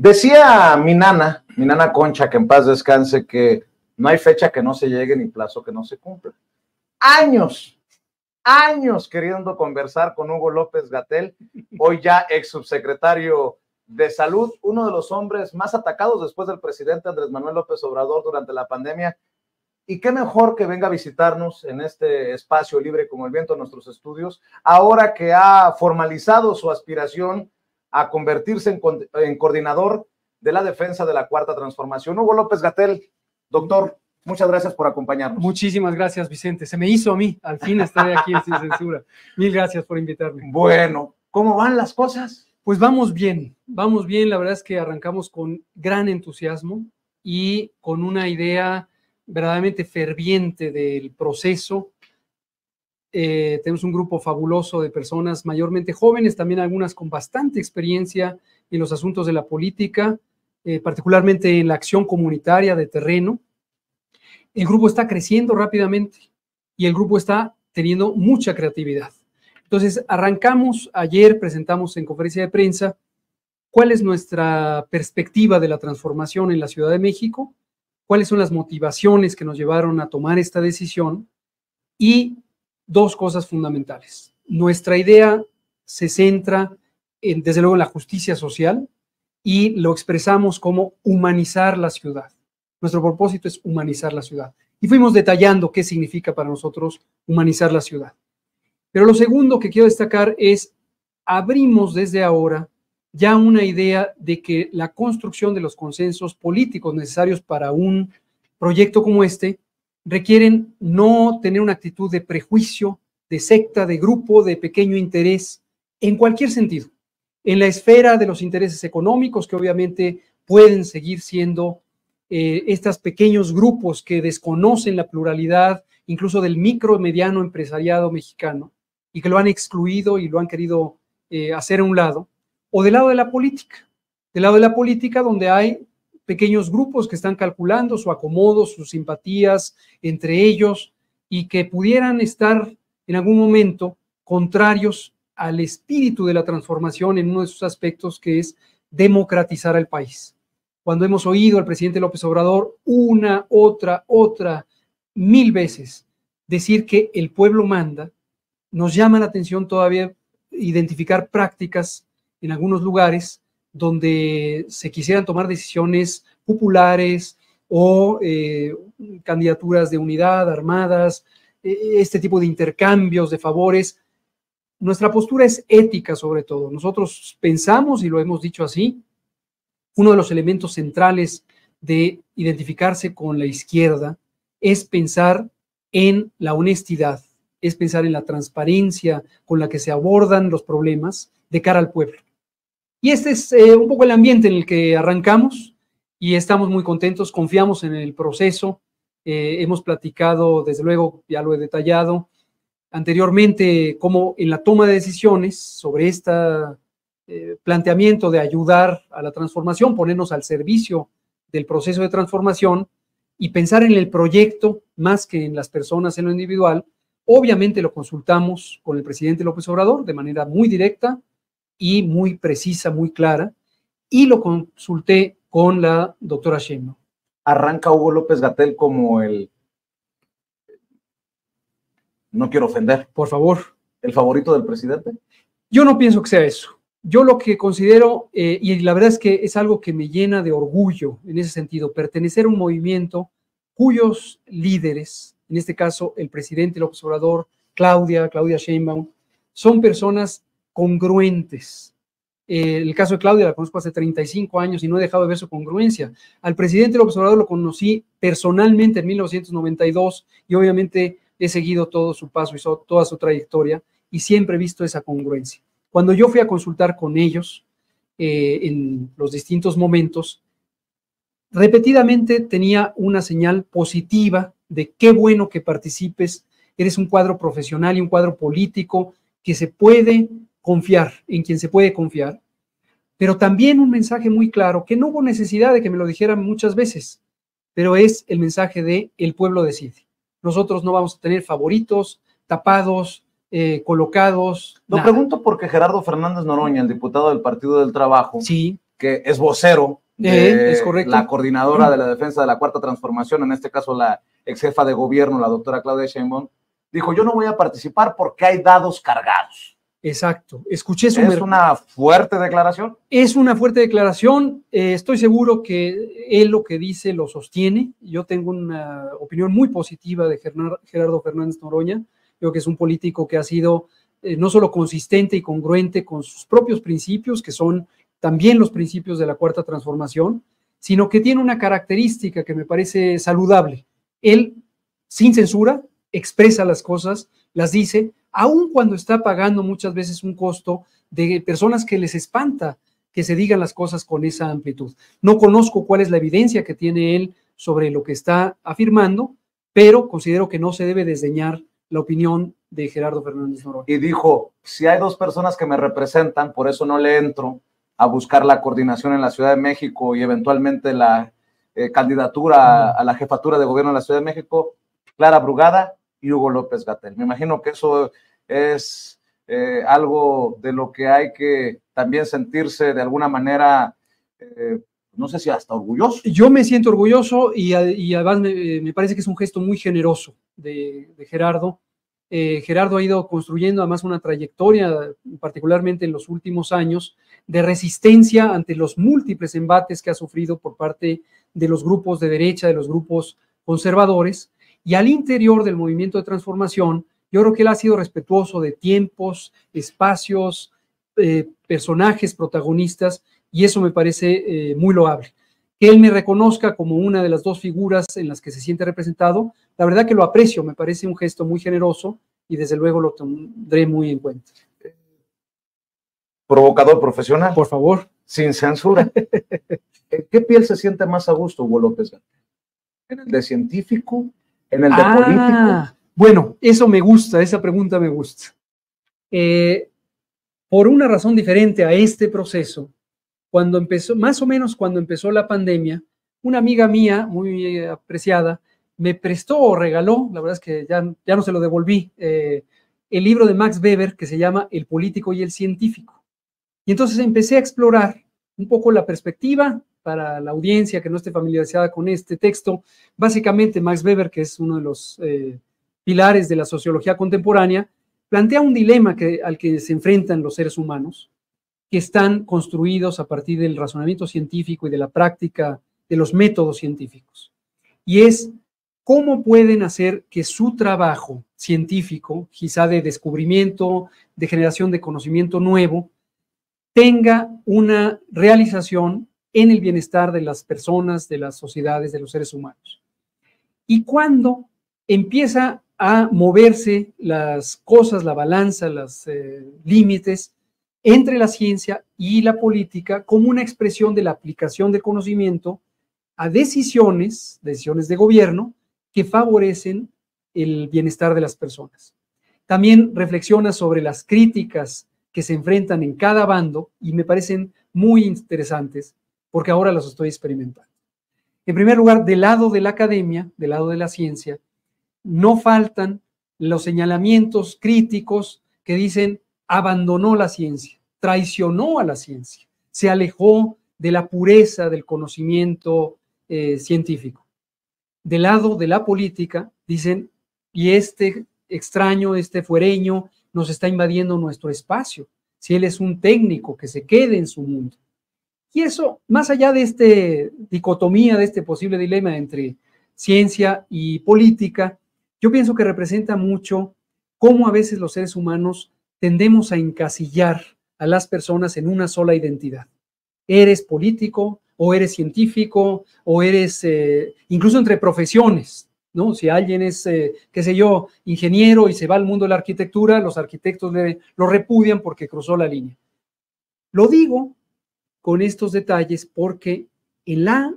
Decía mi nana Concha, que en paz descanse, que no hay fecha que no se llegue ni plazo que no se cumpla. Años queriendo conversar con Hugo López-Gatell, hoy ya ex subsecretario de Salud, uno de los hombres más atacados después del presidente Andrés Manuel López Obrador durante la pandemia. Y qué mejor que venga a visitarnos en este espacio libre como el viento de nuestros estudios, ahora que ha formalizado su aspiración a convertirse en coordinador de la defensa de la Cuarta Transformación. Hugo López-Gatell, doctor, muchas gracias por acompañarnos. Muchísimas gracias, Vicente. Se me hizo a mí, al fin estar aquí en Sin Censura. Mil gracias por invitarme. Bueno, ¿cómo van las cosas? Pues vamos bien. La verdad es que arrancamos con gran entusiasmo y con una idea verdaderamente ferviente del proceso. Tenemos un grupo fabuloso de personas mayormente jóvenes, también algunas con bastante experiencia en los asuntos de la política, particularmente en la acción comunitaria de terreno. El grupo está creciendo rápidamente y el grupo está teniendo mucha creatividad. Entonces, arrancamos, ayer presentamos en conferencia de prensa cuál es nuestra perspectiva de la transformación en la Ciudad de México, cuáles son las motivaciones que nos llevaron a tomar esta decisión y dos cosas fundamentales. Nuestra idea se centra desde luego en la justicia social y lo expresamos como humanizar la ciudad. Nuestro propósito es humanizar la ciudad. Y fuimos detallando qué significa para nosotros humanizar la ciudad. Pero lo segundo que quiero destacar es, abrimos desde ahora ya una idea de que la construcción de los consensos políticos necesarios para un proyecto como este requieren no tener una actitud de prejuicio, de secta, de grupo, de pequeño interés, en cualquier sentido. En la esfera de los intereses económicos, que obviamente pueden seguir siendo estos pequeños grupos que desconocen la pluralidad, incluso del micro y mediano empresariado mexicano, y que lo han excluido y lo han querido hacer a un lado, o del lado de la política, donde hay pequeños grupos que están calculando su acomodo, sus simpatías entre ellos y que pudieran estar en algún momento contrarios al espíritu de la transformación en uno de sus aspectos, que es democratizar el país. Cuando hemos oído al presidente López Obrador una, otra, mil veces decir que el pueblo manda, nos llama la atención todavía identificar prácticas en algunos lugares donde se quisieran tomar decisiones populares o candidaturas de unidad, armadas, este tipo de intercambios de favores. Nuestra postura es ética sobre todo. Nosotros pensamos, y lo hemos dicho así, uno de los elementos centrales de identificarse con la izquierda es pensar en la honestidad, es pensar en la transparencia con la que se abordan los problemas de cara al pueblo. Y este es un poco el ambiente en el que arrancamos y estamos muy contentos, confiamos en el proceso. Hemos platicado, desde luego, ya lo he detallado anteriormente, cómo en la toma de decisiones sobre este planteamiento de ayudar a la transformación, ponernos al servicio del proceso de transformación y pensar en el proyecto más que en las personas en lo individual. Obviamente lo consultamos con el presidente López Obrador de manera muy directa y muy precisa, muy clara, y lo consulté con la doctora Sheinbaum. Arranca Hugo López-Gatell como no quiero ofender, por favor, el favorito del presidente. Yo no pienso que sea eso. Yo lo que considero, y la verdad es que es algo que me llena de orgullo en ese sentido, pertenecer a un movimiento cuyos líderes, en este caso el presidente López Obrador, Claudia Sheinbaum, son personas congruentes. El caso de Claudia la conozco hace 35 años y no he dejado de ver su congruencia. Al presidente López Obrador lo conocí personalmente en 1992 y obviamente he seguido todo su paso y toda su trayectoria y siempre he visto esa congruencia. Cuando yo fui a consultar con ellos en los distintos momentos, repetidamente tenía una señal positiva de qué bueno que participes, eres un cuadro profesional y un cuadro político que se puede confiar, en quien se puede confiar, pero también un mensaje muy claro, que no hubo necesidad de que me lo dijeran muchas veces, pero es el mensaje de el pueblo decide. Nosotros no vamos a tener favoritos, tapados, colocados. Lo pregunto porque Gerardo Fernández Noroña, el diputado del Partido del Trabajo, sí, que es vocero de es correcto. la coordinadora de la defensa de la Cuarta Transformación, en este caso la ex jefa de gobierno, la doctora Claudia Sheinbaum, dijo, yo no voy a participar porque hay dados cargados. Exacto. Escuché su... ¿Es una fuerte declaración? Es una fuerte declaración. Estoy seguro que él lo que dice lo sostiene. Yo tengo una opinión muy positiva de Gerardo Fernández Noroña. Creo que es un político que ha sido no solo consistente y congruente con sus propios principios, que son también los principios de la Cuarta Transformación, sino que tiene una característica que me parece saludable. Él, sin censura, expresa las cosas, las dice, aun cuando está pagando muchas veces un costo de personas que les espanta que se digan las cosas con esa amplitud. No conozco cuál es la evidencia que tiene él sobre lo que está afirmando, pero considero que no se debe desdeñar la opinión de Gerardo Fernández Noroña. Y dijo, si hay dos personas que me representan, por eso no le entro a buscar la coordinación en la Ciudad de México y eventualmente la candidatura a la jefatura de gobierno de la Ciudad de México, Clara Brugada y Hugo López-Gatell. Me imagino que eso es algo de lo que hay que también sentirse de alguna manera, no sé si hasta orgulloso. Yo me siento orgulloso y además me parece que es un gesto muy generoso de Gerardo. Gerardo ha ido construyendo además una trayectoria, particularmente en los últimos años, de resistencia ante los múltiples embates que ha sufrido por parte de los grupos de derecha, de los grupos conservadores, y al interior del movimiento de transformación, yo creo que él ha sido respetuoso de tiempos, espacios, personajes, protagonistas, y eso me parece muy loable. Que él me reconozca como una de las dos figuras en las que se siente representado, la verdad que lo aprecio, me parece un gesto muy generoso y desde luego lo tendré muy en cuenta. Provocador profesional. Por favor. Sin censura. ¿En qué piel se siente más a gusto, Hugo López-Gatell? ¿En el de científico? ¿En el de político? Bueno, eso me gusta, esa pregunta me gusta. Por una razón diferente a este proceso, cuando empezó, más o menos cuando empezó la pandemia, una amiga mía, muy apreciada, me prestó o regaló, la verdad es que ya no se lo devolví, el libro de Max Weber que se llama El político y el científico. Y entonces empecé a explorar un poco la perspectiva para la audiencia que no esté familiarizada con este texto. Básicamente Max Weber, que es uno de los pilares de la sociología contemporánea, plantea un dilema al que se enfrentan los seres humanos, que están construidos a partir del razonamiento científico y de la práctica de los métodos científicos. Y es cómo pueden hacer que su trabajo científico, quizá de descubrimiento, de generación de conocimiento nuevo, tenga una realización en el bienestar de las personas, de las sociedades, de los seres humanos. Y cuando empieza a moverse las cosas, la balanza, los límites entre la ciencia y la política como una expresión de la aplicación del conocimiento a decisiones de gobierno que favorecen el bienestar de las personas. También reflexiona sobre las críticas que se enfrentan en cada bando y me parecen muy interesantes porque ahora las estoy experimentando. En primer lugar, del lado de la academia, del lado de la ciencia, no faltan los señalamientos críticos que dicen abandonó la ciencia, traicionó a la ciencia, se alejó de la pureza del conocimiento científico. Del lado de la política dicen, y este extraño, este fuereño, nos está invadiendo nuestro espacio. Si él es un técnico, que se quede en su mundo. Y eso, más allá de esta dicotomía, de este posible dilema entre ciencia y política, yo pienso que representa mucho cómo a veces los seres humanos tendemos a encasillar a las personas en una sola identidad. Eres político, o eres científico, o eres, incluso entre profesiones, ¿no? Si alguien es, qué sé yo, ingeniero y se va al mundo de la arquitectura, los arquitectos lo repudian porque cruzó la línea. Lo digo con estos detalles porque en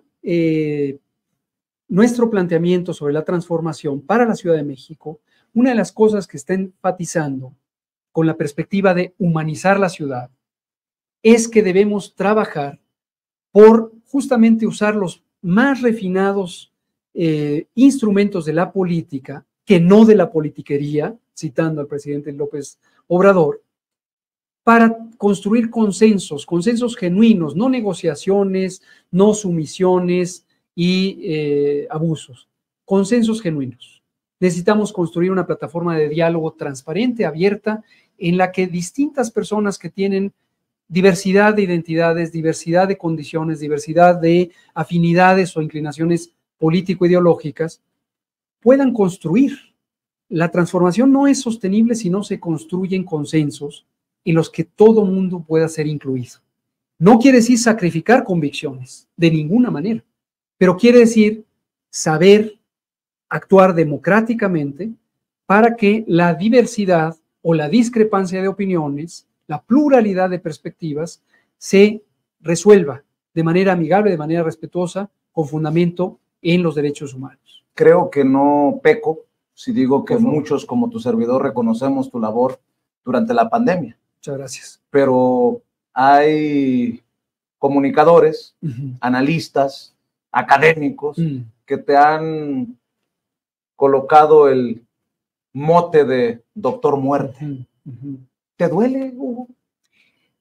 nuestro planteamiento sobre la transformación para la Ciudad de México, una de las cosas que está enfatizando con la perspectiva de humanizar la ciudad es que debemos trabajar por justamente usar los más refinados instrumentos de la política, que no de la politiquería, citando al presidente López Obrador, para construir consensos genuinos, no negociaciones, no sumisiones y abusos, consensos genuinos. Necesitamos construir una plataforma de diálogo transparente, abierta, en la que distintas personas que tienen diversidad de identidades, diversidad de condiciones, diversidad de afinidades o inclinaciones político-ideológicas, puedan construir. La transformación no es sostenible si no se construyen consensos en los que todo mundo pueda ser incluido. No quiere decir sacrificar convicciones, de ninguna manera, pero quiere decir saber actuar democráticamente para que la diversidad o la discrepancia de opiniones, la pluralidad de perspectivas, se resuelva de manera amigable, de manera respetuosa, con fundamento en los derechos humanos. Creo que no peco si digo que muchos, como tu servidor, reconocemos tu labor durante la pandemia. Muchas gracias. Pero hay comunicadores, analistas, académicos, que te han colocado el mote de Doctor Muerte. ¿Te duele, Hugo?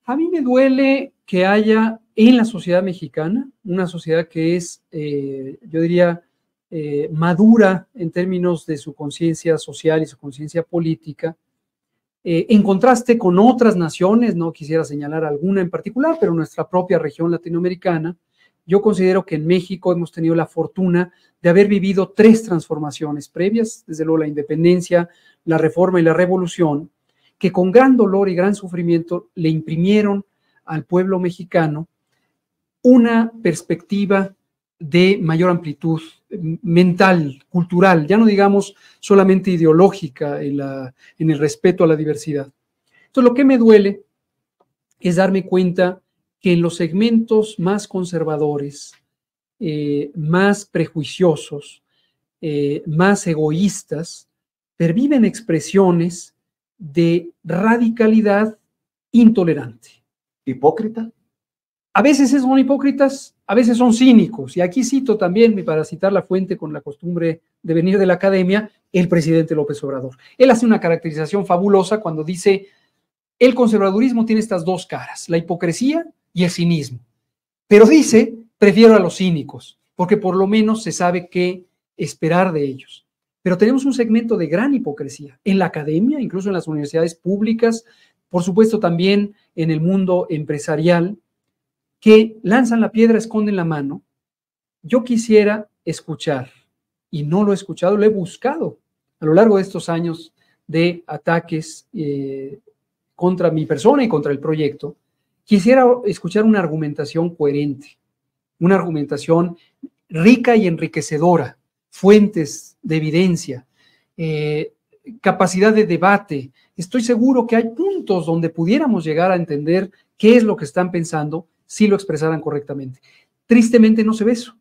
A mí me duele que haya en la sociedad mexicana, una sociedad que es, yo diría, madura en términos de su conciencia social y su conciencia política, en contraste con otras naciones, no quisiera señalar alguna en particular, pero nuestra propia región latinoamericana. Yo considero que en México hemos tenido la fortuna de haber vivido 3 transformaciones previas, desde luego la independencia, la reforma y la revolución, que con gran dolor y gran sufrimiento le imprimieron al pueblo mexicano una perspectiva de mayor amplitud mental, cultural, ya no digamos solamente ideológica en el respeto a la diversidad. Entonces, lo que me duele es darme cuenta que en los segmentos más conservadores, más prejuiciosos, más egoístas, perviven expresiones de radicalidad intolerante. ¿Hipócrita? A veces son hipócritas, a veces son cínicos. Y aquí cito también, para citar la fuente con la costumbre de venir de la academia, el presidente López Obrador. Él hace una caracterización fabulosa cuando dice: el conservadurismo tiene estas 2 caras, la hipocresía y el cinismo. Pero dice, prefiero a los cínicos, porque por lo menos se sabe qué esperar de ellos. Pero tenemos un segmento de gran hipocresía en la academia, incluso en las universidades públicas, por supuesto también en el mundo empresarial, que lanzan la piedra, esconden la mano. Yo quisiera escuchar, y no lo he escuchado, lo he buscado a lo largo de estos años de ataques contra mi persona y contra el proyecto. Quisiera escuchar una argumentación coherente, una argumentación rica y enriquecedora, fuentes de evidencia, capacidad de debate. Estoy seguro que hay puntos donde pudiéramos llegar a entender qué es lo que están pensando si lo expresaran correctamente. Tristemente no se ve eso.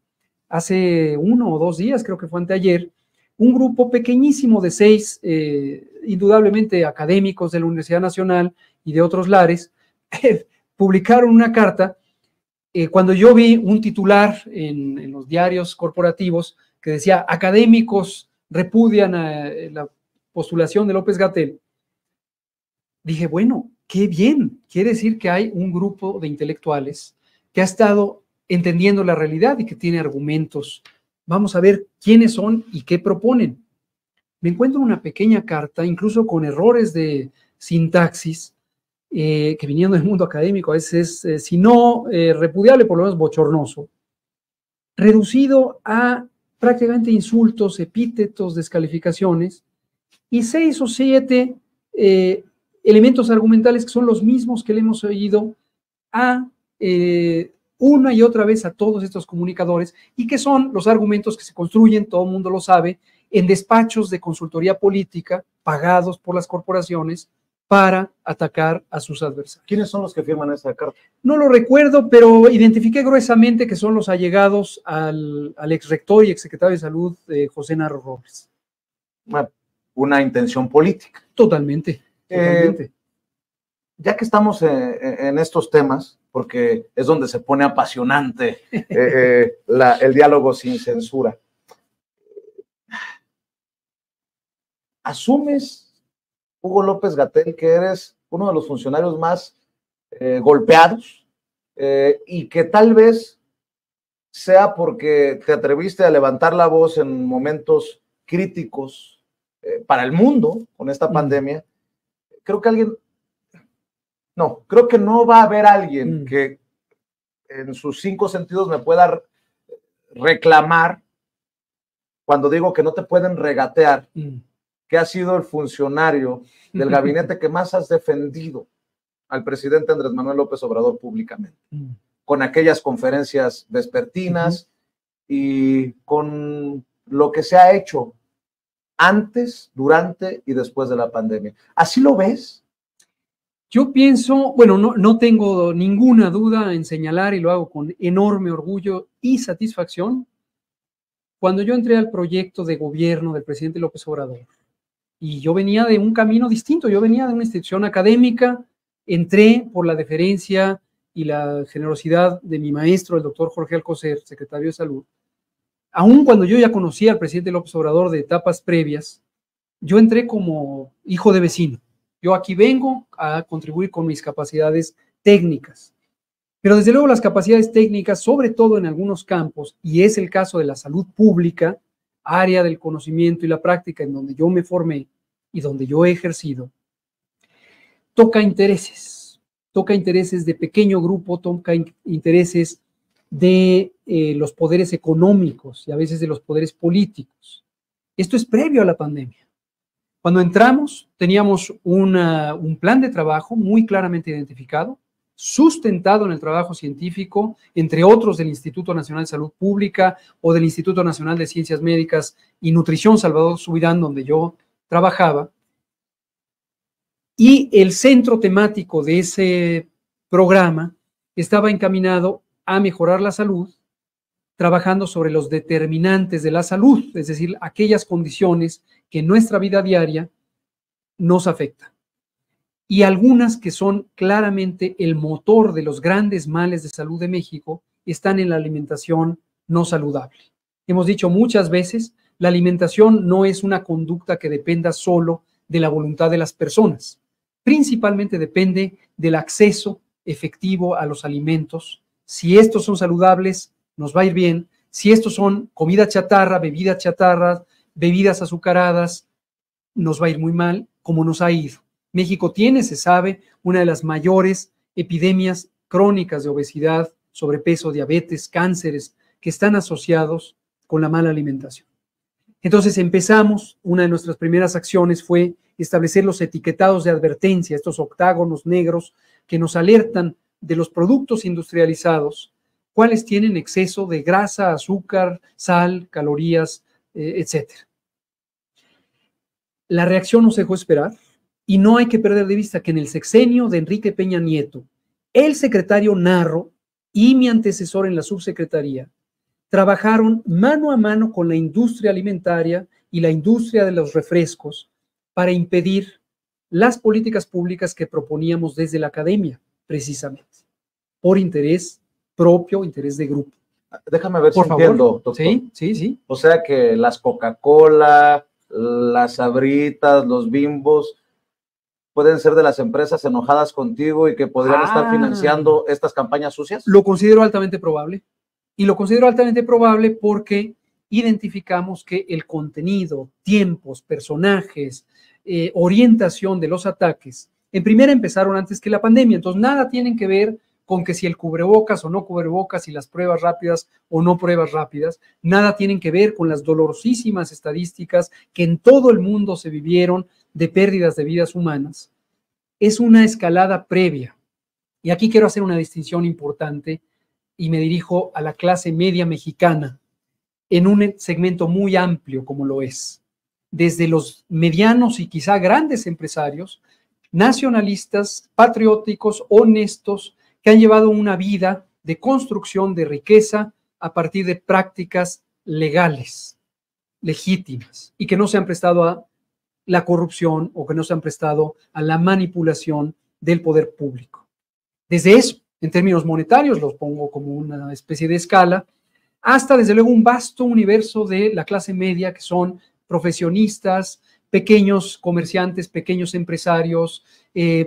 Hace 1 o 2 días, creo que fue anteayer, un grupo pequeñísimo de 6, indudablemente académicos de la Universidad Nacional y de otros lares, publicaron una carta cuando yo vi un titular en los diarios corporativos que decía: académicos repudian la postulación de López-Gatell. Dije, bueno, qué bien, quiere decir que hay un grupo de intelectuales que ha estado entendiendo la realidad y que tiene argumentos. Vamos a ver quiénes son y qué proponen. Me encuentro una pequeña carta, incluso con errores de sintaxis, que viniendo del mundo académico a veces es, si no repudiable, por lo menos bochornoso, reducido a prácticamente insultos, epítetos, descalificaciones, y 6 o 7 elementos argumentales que son los mismos que le hemos oído a una y otra vez a todos estos comunicadores, y que son los argumentos que se construyen, todo el mundo lo sabe, en despachos de consultoría política pagados por las corporaciones para atacar a sus adversarios. ¿Quiénes son los que firman esa carta? No lo recuerdo, pero identifiqué gruesamente que son los allegados al exrector y exsecretario de Salud, José Narro Robles. Una intención política. Totalmente. Ya que estamos en estos temas, porque es donde se pone apasionante el diálogo sin censura, ¿asumes, Hugo López-Gatell, que eres uno de los funcionarios más golpeados, y que tal vez sea porque te atreviste a levantar la voz en momentos críticos para el mundo con esta pandemia. Creo que no va a haber alguien que en sus 5 sentidos me pueda reclamar cuando digo que no te pueden regatear, que has sido el funcionario del gabinete que más has defendido al presidente Andrés Manuel López Obrador públicamente, con aquellas conferencias vespertinas y con lo que se ha hecho antes, durante y después de la pandemia. ¿Así lo ves? Yo pienso, bueno, no tengo ninguna duda en señalar, y lo hago con enorme orgullo y satisfacción, cuando yo entré al proyecto de gobierno del presidente López Obrador, y yo venía de un camino distinto, yo venía de una institución académica, entré por la deferencia y la generosidad de mi maestro, el doctor Jorge Alcocer, secretario de Salud. Aun cuando yo ya conocía al presidente López Obrador de etapas previas, yo entré como hijo de vecino. Yo aquí vengo a contribuir con mis capacidades técnicas. Pero desde luego las capacidades técnicas, sobre todo en algunos campos, y es el caso de la salud pública, área del conocimiento y la práctica en donde yo me formé y donde yo he ejercido, toca intereses de pequeño grupo, toca intereses de los poderes económicos y a veces de los poderes políticos. Esto es previo a la pandemia. Cuando entramos, teníamos un plan de trabajo muy claramente identificado, sustentado en el trabajo científico, entre otros del Instituto Nacional de Salud Pública o del Instituto Nacional de Ciencias Médicas y Nutrición Salvador Subirán, donde yo trabajaba. Y el centro temático de ese programa estaba encaminado a mejorar la salud, trabajando sobre los determinantes de la salud, es decir, aquellas condiciones que en nuestra vida diaria nos afectan. Y algunas que son claramente el motor de los grandes males de salud de México están en la alimentación no saludable. Hemos dicho muchas veces, la alimentación no es una conducta que dependa solo de la voluntad de las personas. Principalmente depende del acceso efectivo a los alimentos. Si estos son saludables, nos va a ir bien. Si estos son comida chatarra, bebidas azucaradas, nos va a ir muy mal, como nos ha ido. México tiene, se sabe, una de las mayores epidemias crónicas de obesidad, sobrepeso, diabetes, cánceres, que están asociados con la mala alimentación. Entonces empezamos, una de nuestras primeras acciones fue establecer los etiquetados de advertencia, estos octágonos negros que nos alertan de los productos industrializados, cuáles tienen exceso de grasa, azúcar, sal, calorías, etc. La reacción nos dejó esperar y no hay que perder de vista que en el sexenio de Enrique Peña Nieto, el secretario Narro y mi antecesor en la subsecretaría trabajaron mano a mano con la industria alimentaria y la industria de los refrescos para impedir las políticas públicas que proponíamos desde la academia, precisamente, por interés propio, interés de grupo. Déjame ver si entiendo, doctor. Sí. O sea que las Coca-Cola, las Sabritas, los Bimbos, pueden ser de las empresas enojadas contigo y que podrían estar financiando estas campañas sucias. Lo considero altamente probable. Y lo considero altamente probable porque identificamos que el contenido, tiempos, personajes, orientación de los ataques, en primera empezaron antes que la pandemia. Entonces, nada tienen que ver con que si el cubrebocas o no cubrebocas, si las pruebas rápidas o no pruebas rápidas, nada tienen que ver con las dolorosísimas estadísticas que en todo el mundo se vivieron de pérdidas de vidas humanas. Es una escalada previa. Y aquí quiero hacer una distinción importante y me dirijo a la clase media mexicana en un segmento muy amplio como lo es. Desde los medianos y quizá grandes empresarios, nacionalistas, patrióticos, honestos, que han llevado una vida de construcción de riqueza a partir de prácticas legales, legítimas, y que no se han prestado a la corrupción o que no se han prestado a la manipulación del poder público. Desde eso, en términos monetarios, los pongo como una especie de escala, hasta desde luego un vasto universo de la clase media que son profesionistas, pequeños comerciantes, pequeños empresarios,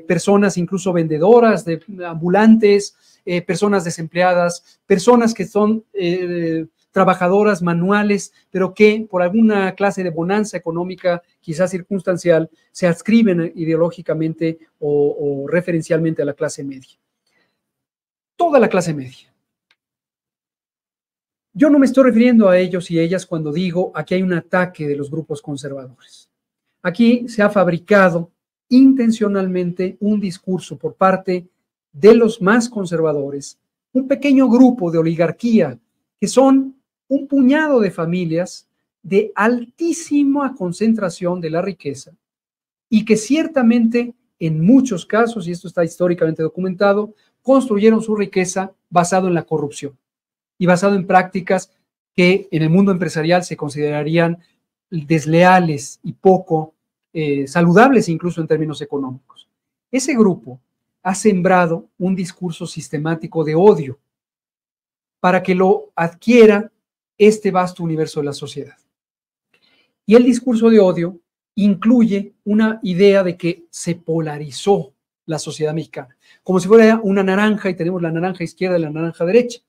personas incluso vendedoras, ambulantes, personas desempleadas, personas que son trabajadoras manuales, pero que por alguna clase de bonanza económica, quizás circunstancial, se adscriben ideológicamente o referencialmente a la clase media. Toda la clase media. Yo no me estoy refiriendo a ellos y ellas cuando digo aquí hay un ataque de los grupos conservadores. Aquí se ha fabricado intencionalmente un discurso por parte de los más conservadores, un pequeño grupo de oligarquía que son un puñado de familias de altísima concentración de la riqueza y que ciertamente en muchos casos, y esto está históricamente documentado, construyeron su riqueza basado en la corrupción y basado en prácticas que en el mundo empresarial se considerarían desleales y poco saludables incluso en términos económicos. Ese grupo ha sembrado un discurso sistemático de odio para que lo adquiera este vasto universo de la sociedad. Y el discurso de odio incluye una idea de que se polarizó la sociedad mexicana, como si fuera una naranja y tenemos la naranja izquierda y la naranja derecha.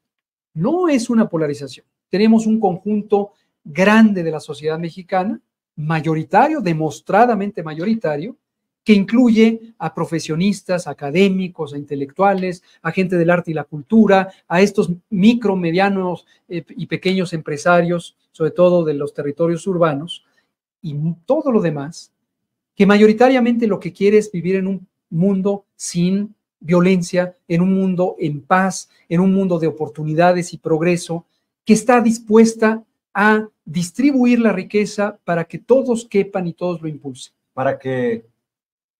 No es una polarización. Tenemos un conjunto grande de la sociedad mexicana, mayoritario, demostradamente mayoritario, que incluye a profesionistas, académicos, a intelectuales, a gente del arte y la cultura, a estos micro, medianos y pequeños empresarios, sobre todo de los territorios urbanos, y todo lo demás, que mayoritariamente lo que quiere es vivir en un mundo sin violencia, en un mundo en paz, en un mundo de oportunidades y progreso, que está dispuesta a distribuir la riqueza para que todos quepan y todos lo impulsen. Para que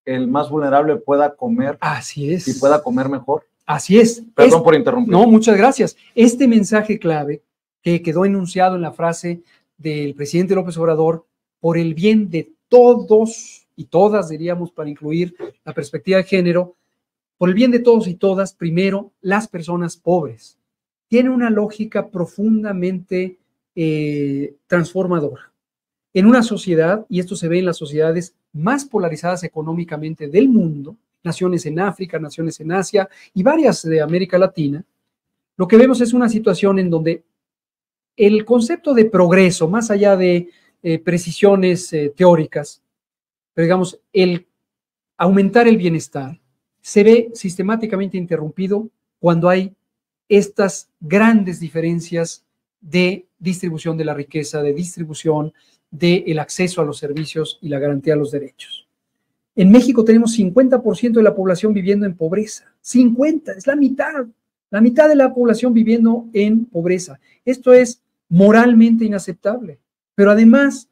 el más vulnerable pueda comer. Así es. Y pueda comer mejor. Así es. Perdón por interrumpir. No, muchas gracias. Este mensaje clave que quedó enunciado en la frase del presidente López Obrador, por el bien de todos y todas, diríamos, para incluir la perspectiva de género, por el bien de todos y todas, primero, las personas pobres. Tiene una lógica profundamente transformadora. En una sociedad, y esto se ve en las sociedades más polarizadas económicamente del mundo, naciones en África, naciones en Asia y varias de América Latina, lo que vemos es una situación en donde el concepto de progreso, más allá de precisiones teóricas, pero digamos, el aumentar el bienestar, se ve sistemáticamente interrumpido cuando hay estas grandes diferencias de distribución de la riqueza, de distribución del acceso a los servicios y la garantía de los derechos. En México tenemos 50% de la población viviendo en pobreza. 50, es la mitad de la población viviendo en pobreza. Esto es moralmente inaceptable. Pero además,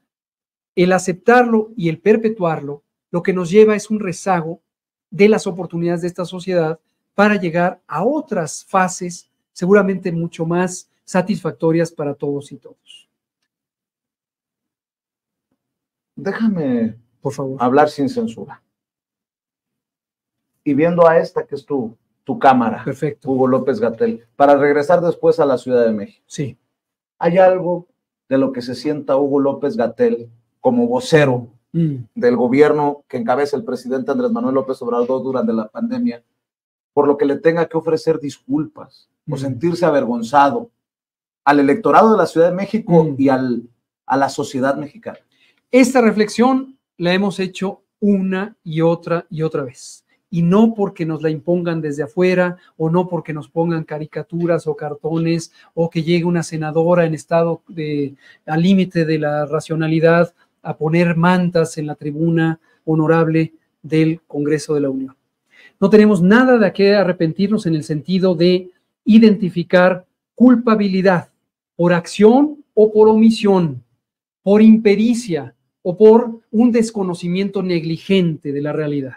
el aceptarlo y el perpetuarlo, lo que nos lleva es un rezago de las oportunidades de esta sociedad para llegar a otras fases seguramente mucho más satisfactorias para todos y todos. Déjame, por favor, hablar sin censura. Y viendo a esta que es tu cámara, perfecto, Hugo López-Gatell, para regresar después a la Ciudad de México. Sí. ¿Hay algo de lo que se sienta Hugo López-Gatell como vocero del gobierno que encabeza el presidente Andrés Manuel López Obrador durante la pandemia, por lo que le tenga que ofrecer disculpas o sentirse avergonzado al electorado de la Ciudad de México y a la sociedad mexicana? Esta reflexión la hemos hecho una y otra vez. Y no porque nos la impongan desde afuera, o no porque nos pongan caricaturas o cartones, o que llegue una senadora en estado al límite de la racionalidad a poner mantas en la tribuna honorable del Congreso de la Unión. No tenemos nada de qué arrepentirnos en el sentido de identificar culpabilidad por acción o por omisión, por impericia o por un desconocimiento negligente de la realidad.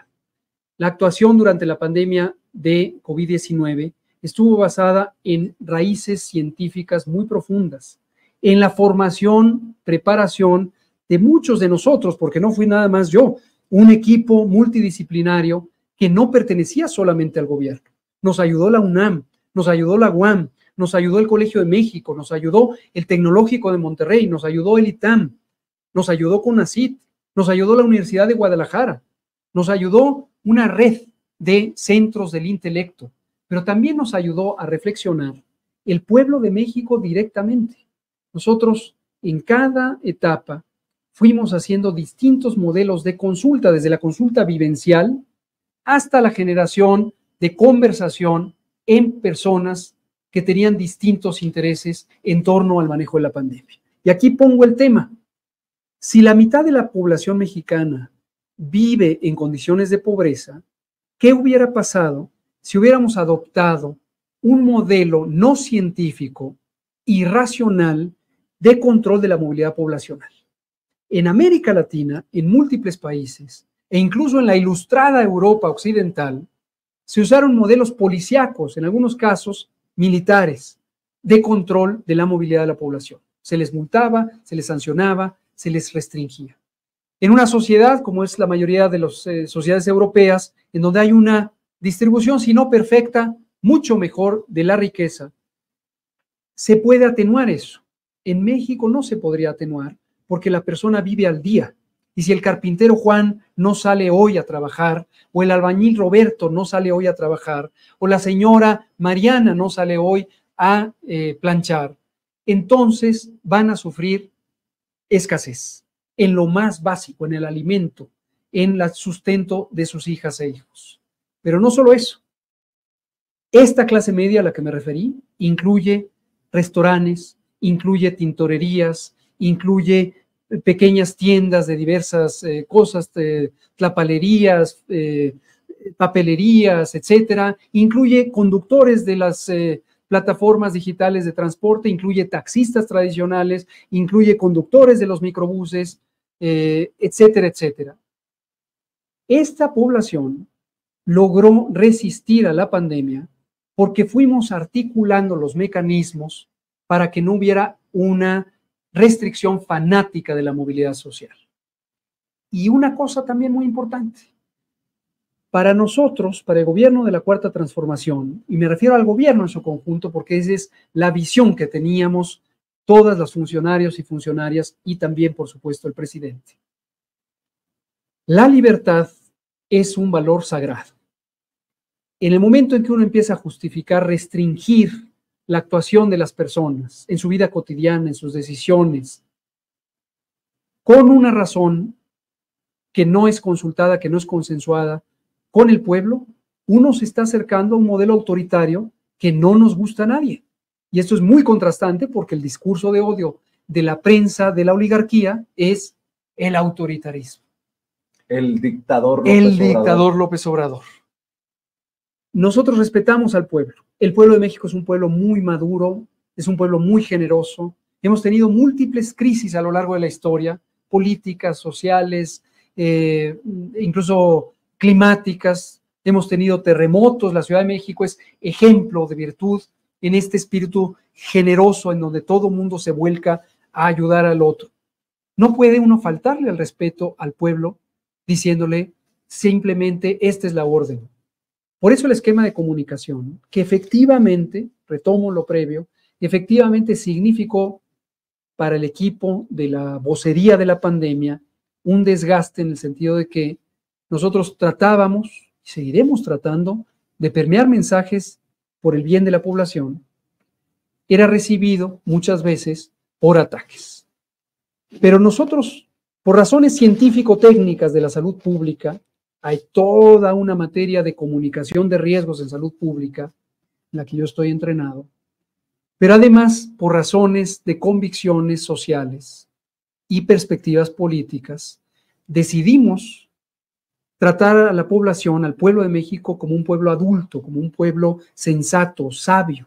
La actuación durante la pandemia de COVID-19 estuvo basada en raíces científicas muy profundas, en la formación, preparación de muchos de nosotros, porque no fui nada más yo, un equipo multidisciplinario que no pertenecía solamente al gobierno. Nos ayudó la UNAM, nos ayudó la UAM, nos ayudó el Colegio de México, nos ayudó el Tecnológico de Monterrey, nos ayudó el ITAM, nos ayudó CONACYT, nos ayudó la Universidad de Guadalajara, nos ayudó una red de centros del intelecto, pero también nos ayudó a reflexionar el pueblo de México directamente. Nosotros en cada etapa fuimos haciendo distintos modelos de consulta, desde la consulta vivencial hasta la generación de conversación en personas que tenían distintos intereses en torno al manejo de la pandemia. Y aquí pongo el tema. Si la mitad de la población mexicana vive en condiciones de pobreza, ¿qué hubiera pasado si hubiéramos adoptado un modelo no científico y racional de control de la movilidad poblacional? En América Latina, en múltiples países, e incluso en la ilustrada Europa occidental, se usaron modelos policíacos, en algunos casos militares, de control de la movilidad de la población. Se les multaba, se les sancionaba, se les restringía. En una sociedad, como es la mayoría de las sociedades europeas, en donde hay una distribución, si no perfecta, mucho mejor de la riqueza, se puede atenuar eso. En México no se podría atenuar porque la persona vive al día. Y si el carpintero Juan no sale hoy a trabajar, o el albañil Roberto no sale hoy a trabajar, o la señora Mariana no sale hoy a planchar, entonces van a sufrir escasez en lo más básico, en el alimento, en el sustento de sus hijas e hijos. Pero no solo eso. Esta clase media a la que me referí incluye restaurantes, incluye tintorerías, incluye pequeñas tiendas de diversas cosas, tlapalerías, papelerías, etcétera. Incluye conductores de las plataformas digitales de transporte, incluye taxistas tradicionales, incluye conductores de los microbuses, etcétera, etcétera. Esta población logró resistir a la pandemia porque fuimos articulando los mecanismos para que no hubiera una restricción fanática de la movilidad social. Y una cosa también muy importante, para nosotros, para el gobierno de la Cuarta Transformación, y me refiero al gobierno en su conjunto porque esa es la visión que teníamos todas las funcionarios y funcionarias y también, por supuesto, el presidente. La libertad es un valor sagrado. En el momento en que uno empieza a justificar, restringir la actuación de las personas en su vida cotidiana, en sus decisiones, con una razón que no es consultada, que no es consensuada con el pueblo, uno se está acercando a un modelo autoritario que no nos gusta a nadie. Y esto es muy contrastante porque el discurso de odio de la prensa, de la oligarquía, es el autoritarismo. El dictador López Obrador. El dictador López Obrador. Nosotros respetamos al pueblo. El pueblo de México es un pueblo muy maduro, es un pueblo muy generoso. Hemos tenido múltiples crisis a lo largo de la historia, políticas, sociales, incluso climáticas. Hemos tenido terremotos. La Ciudad de México es ejemplo de virtud en este espíritu generoso en donde todo mundo se vuelca a ayudar al otro. No puede uno faltarle al respeto al pueblo diciéndole simplemente esta es la orden. Por eso el esquema de comunicación, que efectivamente, retomo lo previo, efectivamente significó para el equipo de la vocería de la pandemia un desgaste en el sentido de que nosotros tratábamos y seguiremos tratando de permear mensajes por el bien de la población, era recibido muchas veces por ataques. Pero nosotros, por razones científico-técnicas de la salud pública, hay toda una materia de comunicación de riesgos en salud pública, en la que yo estoy entrenado, pero además por razones de convicciones sociales y perspectivas políticas, decidimos tratar a la población, al pueblo de México, como un pueblo adulto, como un pueblo sensato, sabio.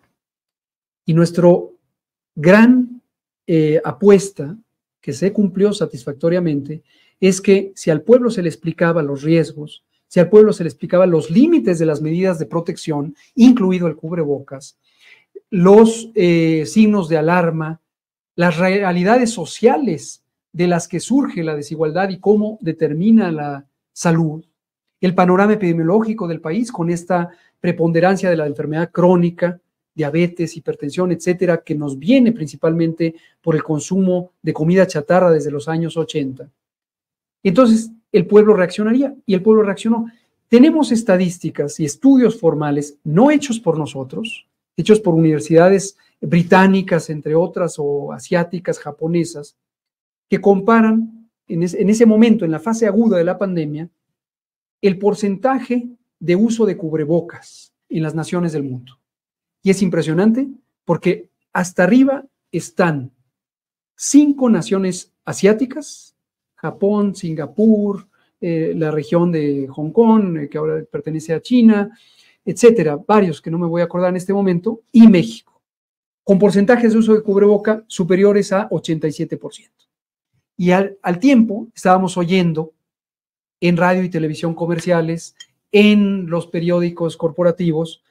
Y nuestra gran apuesta, que se cumplió satisfactoriamente, es que si al pueblo se le explicaba los riesgos, si al pueblo se le explicaba los límites de las medidas de protección, incluido el cubrebocas, los signos de alarma, las realidades sociales de las que surge la desigualdad y cómo determina la salud, el panorama epidemiológico del país con esta preponderancia de la enfermedad crónica, diabetes, hipertensión, etcétera, que nos viene principalmente por el consumo de comida chatarra desde los años 80. Entonces, el pueblo reaccionaría y el pueblo reaccionó. Tenemos estadísticas y estudios formales no hechos por nosotros, hechos por universidades británicas, entre otras, o asiáticas, japonesas, que comparan en ese momento, en la fase aguda de la pandemia, el porcentaje de uso de cubrebocas en las naciones del mundo. Y es impresionante porque hasta arriba están 5 naciones asiáticas: Japón, Singapur, la región de Hong Kong, que ahora pertenece a China, etcétera, varios que no me voy a acordar en este momento, y México, con porcentajes de uso de cubreboca superiores a 87%. Y al tiempo estábamos oyendo en radio y televisión comerciales, en los periódicos corporativos,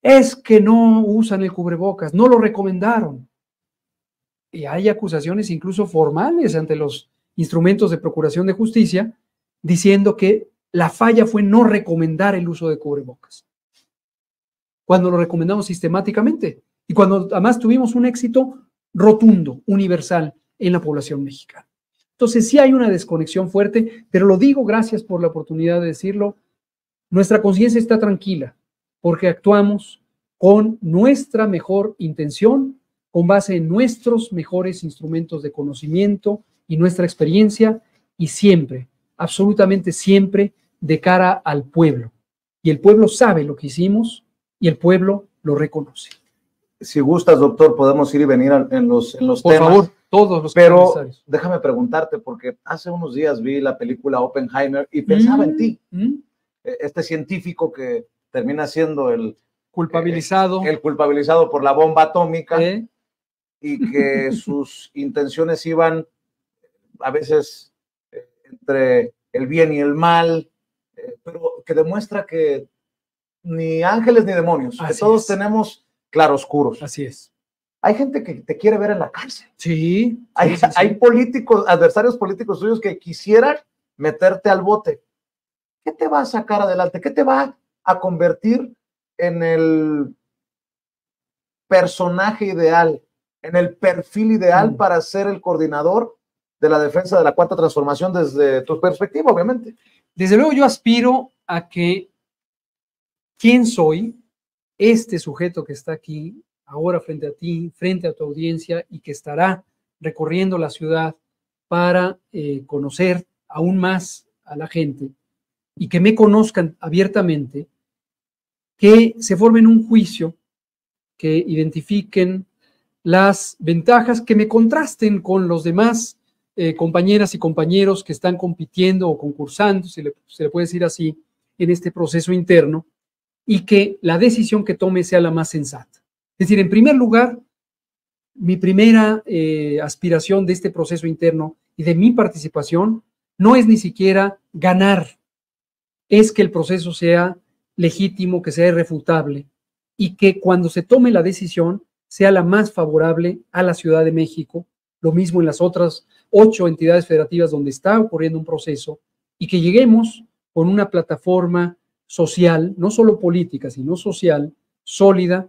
es que no usan el cubrebocas, no lo recomendaron. Y hay acusaciones incluso formales ante los instrumentos de procuración de justicia diciendo que la falla fue no recomendar el uso de cubrebocas, cuando lo recomendamos sistemáticamente y cuando además tuvimos un éxito rotundo, universal en la población mexicana. Entonces sí hay una desconexión fuerte, pero lo digo, gracias por la oportunidad de decirlo, nuestra conciencia está tranquila porque actuamos con nuestra mejor intención, con base en nuestros mejores instrumentos de conocimiento y nuestra experiencia, y siempre, absolutamente siempre, de cara al pueblo. Y el pueblo sabe lo que hicimos y el pueblo lo reconoce. Si gustas, doctor, podemos ir y venir en los temas. Por favor, todos los Pero necesarios. déjame preguntarte, porque hace unos días vi la película Oppenheimer y pensaba en ti. Este científico que termina siendo el culpabilizado por la bomba atómica, y que sus intenciones iban a veces entre el bien y el mal, pero que demuestra que ni ángeles ni demonios, que todos tenemos claroscuros. Así es. Hay gente que te quiere ver en la cárcel. Sí. Hay políticos, adversarios políticos suyos que quisieran meterte al bote. ¿Qué te va a sacar adelante? ¿Qué te va a convertir en el personaje ideal, en el perfil ideal para ser el coordinador de la defensa de la Cuarta Transformación desde tu perspectiva, obviamente? Desde luego yo aspiro a que quién soy, este sujeto que está aquí ahora frente a ti, frente a tu audiencia, y que estará recorriendo la ciudad para conocer aún más a la gente y que me conozcan abiertamente, que se formen un juicio, que identifiquen las ventajas, que me contrasten con los demás compañeras y compañeros que están compitiendo o concursando, se le puede decir así, en este proceso interno, y que la decisión que tome sea la más sensata. Es decir, en primer lugar, mi primera aspiración de este proceso interno y de mi participación no es ni siquiera ganar, es que el proceso sea legítimo, que sea irrefutable y que cuando se tome la decisión sea la más favorable a la Ciudad de México, lo mismo en las otras 8 entidades federativas donde está ocurriendo un proceso, y que lleguemos con una plataforma social, no solo política, sino social, sólida,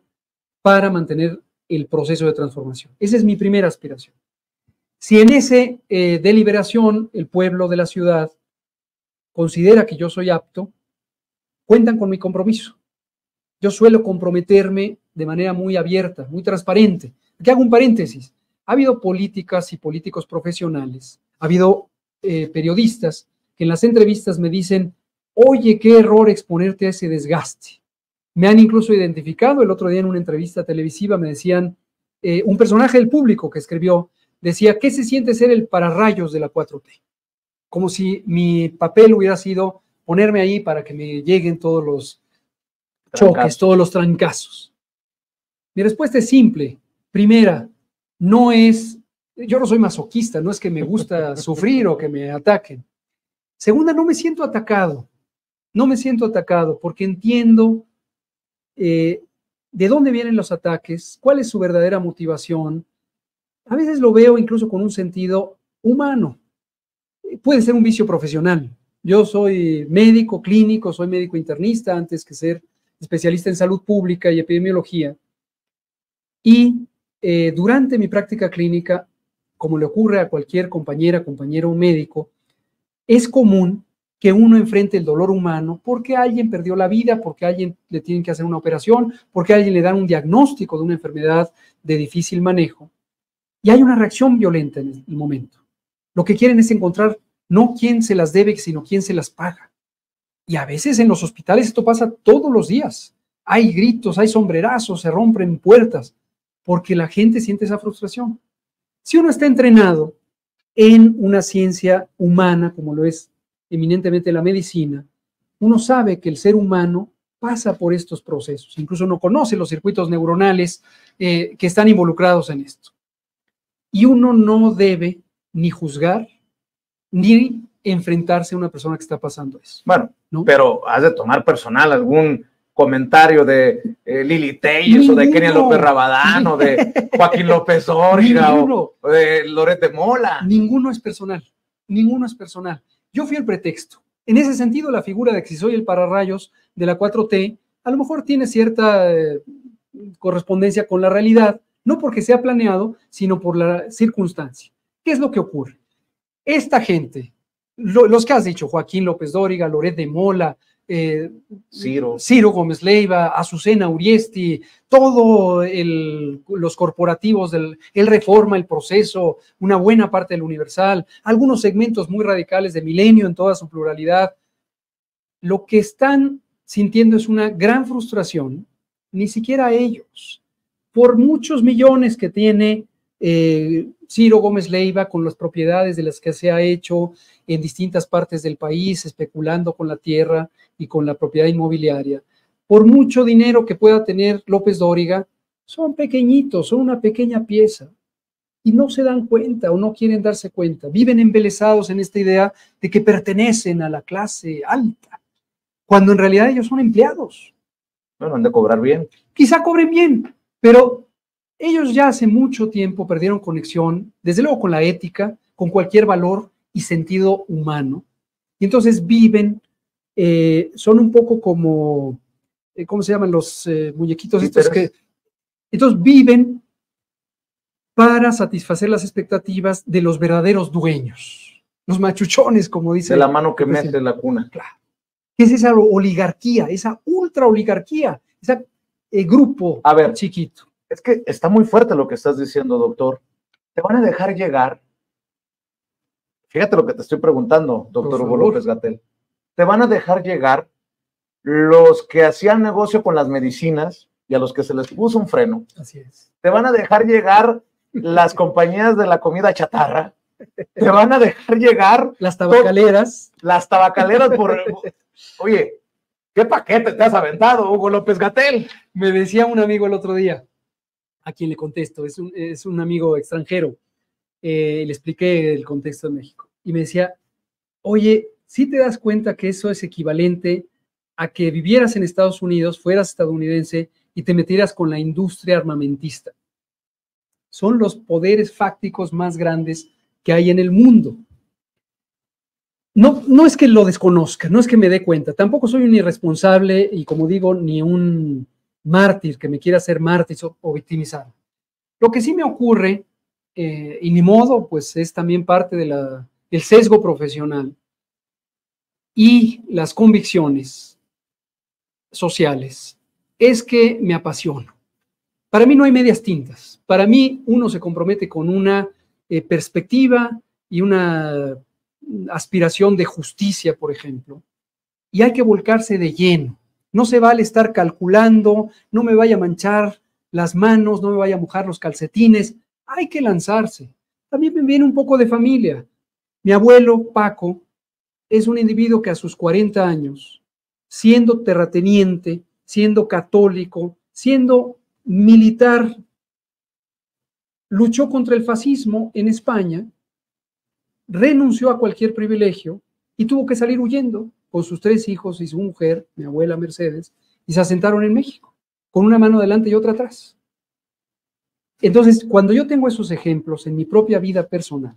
para mantener el proceso de transformación. Esa es mi primera aspiración. Si en esa deliberación el pueblo de la ciudad considera que yo soy apto, cuentan con mi compromiso. Yo suelo comprometerme de manera muy abierta, muy transparente. Aquí hago un paréntesis. Ha habido políticas y políticos profesionales, ha habido periodistas que en las entrevistas me dicen, oye, qué error exponerte a ese desgaste. Me han incluso identificado, el otro día en una entrevista televisiva me decían, un personaje del público que escribió, decía, ¿qué se siente ser el pararrayos de la 4T? Como si mi papel hubiera sido ponerme ahí para que me lleguen todos los choques, todos los trancazos. Mi respuesta es simple. Primera, yo no soy masoquista, no es que me gusta sufrir o que me ataquen. Segunda, no me siento atacado. No me siento atacado porque entiendo de dónde vienen los ataques, cuál es su verdadera motivación. A veces lo veo incluso con un sentido humano. Puede ser un vicio profesional. Yo soy médico clínico, soy médico internista antes que ser especialista en salud pública y epidemiología. Y durante mi práctica clínica, como le ocurre a cualquier compañera, compañero médico, es común que uno enfrente el dolor humano porque alguien perdió la vida, porque a alguien le tienen que hacer una operación, porque a alguien le dan un diagnóstico de una enfermedad de difícil manejo. Y hay una reacción violenta en el momento. Lo que quieren es encontrar no quién se las debe, sino quién se las paga. Y a veces en los hospitales esto pasa todos los días. Hay gritos, hay sombrerazos, se rompen puertas, porque la gente siente esa frustración. Si uno está entrenado en una ciencia humana, como lo es eminentemente la medicina, uno sabe que el ser humano pasa por estos procesos. Incluso uno conoce los circuitos neuronales que están involucrados en esto. Y uno no debe ni juzgar, ni enfrentarse a una persona que está pasando eso. Bueno, ¿no? Pero has de tomar personal algún comentario de Lili Telles o de Kenia López Rabadán o de Joaquín López Dóriga o de Loret de Mola. Ninguno es personal, ninguno es personal. Yo fui el pretexto. En ese sentido, la figura de que si soy el pararrayos de la 4T, a lo mejor tiene cierta correspondencia con la realidad, no porque sea planeado, sino por la circunstancia. ¿Qué es lo que ocurre? Esta gente, los que has dicho, Joaquín López Dóriga, Loret de Mola, Ciro Gómez Leiva, Azucena Uriesti, todos los corporativos del Reforma, El Proceso, una buena parte del Universal, algunos segmentos muy radicales de Milenio en toda su pluralidad, lo que están sintiendo es una gran frustración, ni siquiera ellos, por muchos millones que tiene Ciro Gómez Leiva con las propiedades de las que se ha hecho en distintas partes del país, especulando con la tierra y con la propiedad inmobiliaria. Por mucho dinero que pueda tener López Dóriga, son pequeñitos, son una pequeña pieza y no se dan cuenta o no quieren darse cuenta. Viven embelesados en esta idea de que pertenecen a la clase alta, cuando en realidad ellos son empleados. Bueno, han de cobrar bien. Quizá cobren bien, pero ellos ya hace mucho tiempo perdieron conexión, desde luego con la ética, con cualquier valor y sentido humano. Y entonces viven, son un poco como, ¿cómo se llaman los muñequitos estos que? Entonces viven para satisfacer las expectativas de los verdaderos dueños, los machuchones, como dice. De la mano que mete la cuna. Claro. ¿Qué es esa oligarquía, esa ultra oligarquía, ese grupo chiquito? Es que está muy fuerte lo que estás diciendo, doctor. Te van a dejar llegar. Fíjate lo que te estoy preguntando, doctor Hugo López-Gatell. Te van a dejar llegar los que hacían negocio con las medicinas y a los que se les puso un freno. Así es. Te van a dejar llegar las compañías de la comida chatarra. Te van a dejar llegar las tabacaleras. Las tabacaleras por... Oye, ¿qué paquete te has aventado, Hugo López-Gatell? Me decía un amigo el otro día, a quien le contesto, es un amigo extranjero, le expliqué el contexto de México, y me decía, oye, ¿sí te das cuenta que eso es equivalente a que vivieras en Estados Unidos, fueras estadounidense y te metieras con la industria armamentista? Son los poderes fácticos más grandes que hay en el mundo. No es que lo desconozca, no es que me dé cuenta, tampoco soy un irresponsable y, como digo, ni un mártir que me quiera hacer mártir o victimizar. Lo que sí me ocurre, y ni modo, pues es también parte de del sesgo profesional y las convicciones sociales, es que me apasiono. Para mí no hay medias tintas. Para mí uno se compromete con una perspectiva y una aspiración de justicia, por ejemplo, y hay que volcarse de lleno. No se vale estar calculando, no me vaya a manchar las manos, no me vaya a mojar los calcetines. Hay que lanzarse. También me viene un poco de familia. Mi abuelo, Paco, es un individuo que a sus 40 años, siendo terrateniente, siendo católico, siendo militar, luchó contra el fascismo en España, renunció a cualquier privilegio y tuvo que salir huyendo con sus 3 hijos y su mujer, mi abuela Mercedes, y se asentaron en México, con una mano adelante y otra atrás. Entonces, cuando yo tengo esos ejemplos en mi propia vida personal,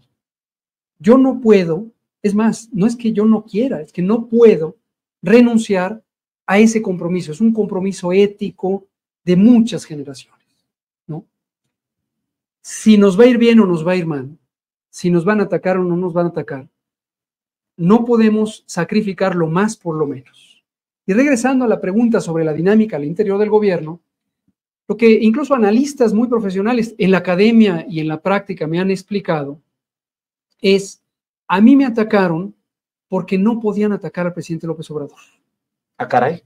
yo no puedo, es más, no es que yo no quiera, es que no puedo renunciar a ese compromiso. Es un compromiso ético de muchas generaciones, ¿no? Si nos va a ir bien o nos va a ir mal, si nos van a atacar o no nos van a atacar, no podemos sacrificar lo más por lo menos. Y regresando a la pregunta sobre la dinámica al interior del gobierno, lo que incluso analistas muy profesionales en la academia y en la práctica me han explicado es, a mí me atacaron porque no podían atacar al presidente López Obrador. Ah, caray.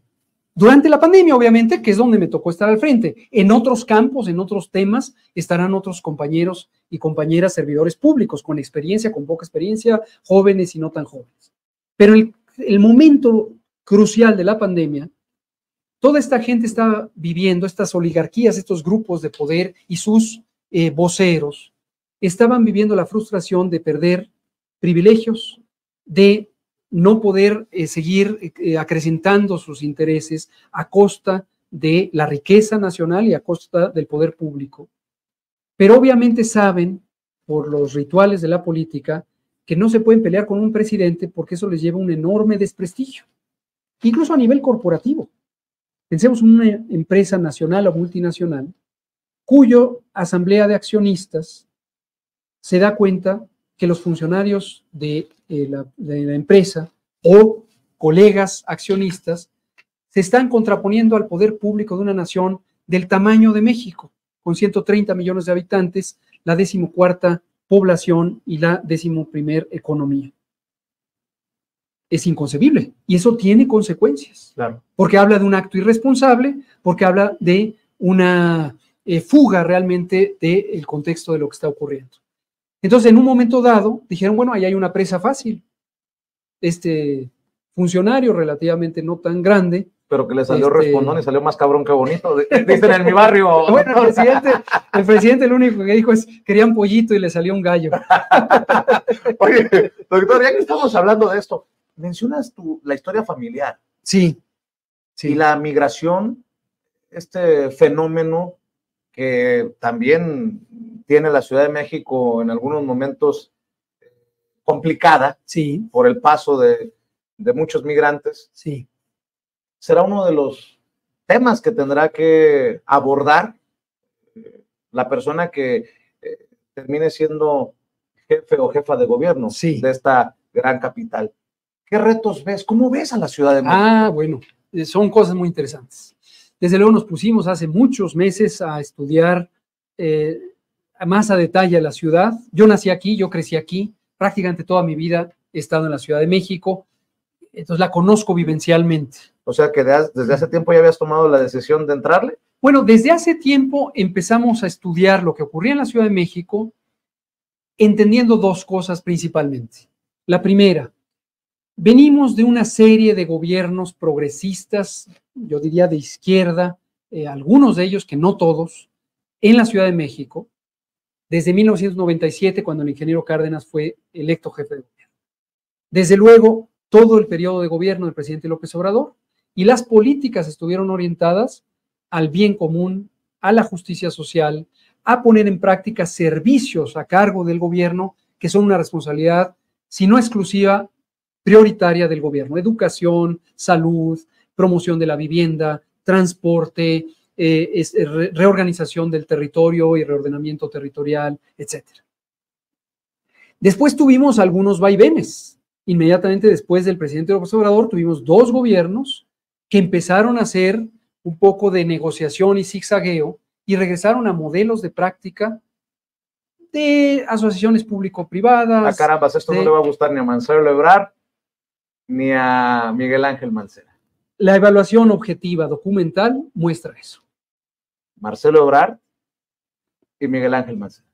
Durante la pandemia, obviamente, que es donde me tocó estar al frente. En otros campos, en otros temas, estarán otros compañeros y compañeras servidores públicos, con experiencia, con poca experiencia, jóvenes y no tan jóvenes. Pero el momento crucial de la pandemia, toda esta gente estaba viviendo, estas oligarquías, estos grupos de poder y sus voceros, estaban viviendo la frustración de perder privilegios, de no poder seguir acrecentando sus intereses a costa de la riqueza nacional y a costa del poder público. Pero obviamente saben, por los rituales de la política, que no se pueden pelear con un presidente porque eso les lleva un enorme desprestigio, incluso a nivel corporativo. Pensemos en una empresa nacional o multinacional cuyo asamblea de accionistas se da cuenta que los funcionarios de la empresa o colegas accionistas se están contraponiendo al poder público de una nación del tamaño de México, con 130 millones de habitantes, la 14ª población y la 11ª economía. Es inconcebible y eso tiene consecuencias. Claro. Porque habla de un acto irresponsable, porque habla de una fuga realmente del contexto de lo que está ocurriendo. Entonces, en un momento dado, dijeron, bueno, ahí hay una presa fácil. Este funcionario relativamente no tan grande. Pero que le salió respondón y salió más cabrón que bonito. Dicen en mi barrio. Bueno, el presidente lo único que dijo es, querían pollito y le salió un gallo. Oye, doctor, ya que estamos hablando de esto, mencionas la historia familiar. Sí. Y la migración, este fenómeno que también tiene la Ciudad de México en algunos momentos complicada, sí, por el paso de muchos migrantes, sí, será uno de los temas que tendrá que abordar la persona que termine siendo jefe o jefa de gobierno de esta gran capital. ¿Qué retos ves? ¿Cómo ves a la Ciudad de México? Ah, bueno, son cosas muy interesantes. Desde luego nos pusimos hace muchos meses a estudiar más a detalle la ciudad. Yo nací aquí, yo crecí aquí, prácticamente toda mi vida he estado en la Ciudad de México, entonces la conozco vivencialmente. O sea que desde hace tiempo ya habías tomado la decisión de entrarle. Bueno, desde hace tiempo empezamos a estudiar lo que ocurría en la Ciudad de México, entendiendo dos cosas principalmente. La primera, venimos de una serie de gobiernos progresistas, yo diría de izquierda, algunos de ellos, que no todos, en la Ciudad de México, desde 1997, cuando el ingeniero Cárdenas fue electo jefe de gobierno. Desde luego, todo el periodo de gobierno del presidente López Obrador, y las políticas estuvieron orientadas al bien común, a la justicia social, a poner en práctica servicios a cargo del gobierno que son una responsabilidad, si no exclusiva, prioritaria del gobierno: educación, salud, promoción de la vivienda, transporte, reorganización del territorio y reordenamiento territorial, etc. Después tuvimos algunos vaivenes. Inmediatamente después del presidente López Obrador tuvimos dos gobiernos que empezaron a hacer un poco de negociación y zigzagueo y regresaron a modelos de práctica de asociaciones público-privadas. Ah, caramba, esto no le va a gustar ni a Marcelo Ebrard ni a Miguel Ángel Mancera. La evaluación objetiva documental muestra eso. Marcelo Ebrard y Miguel Ángel Mancera.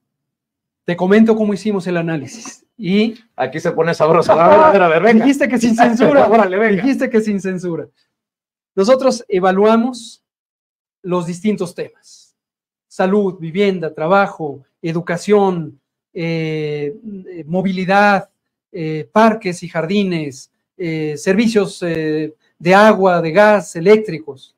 Te comento cómo hicimos el análisis. Y aquí se pone sabroso. A ver, venga. Dijiste que sin censura. Órale, venga. Dijiste que sin censura. Nosotros evaluamos los distintos temas: salud, vivienda, trabajo, educación, movilidad, parques y jardines, servicios de agua, de gas, eléctricos.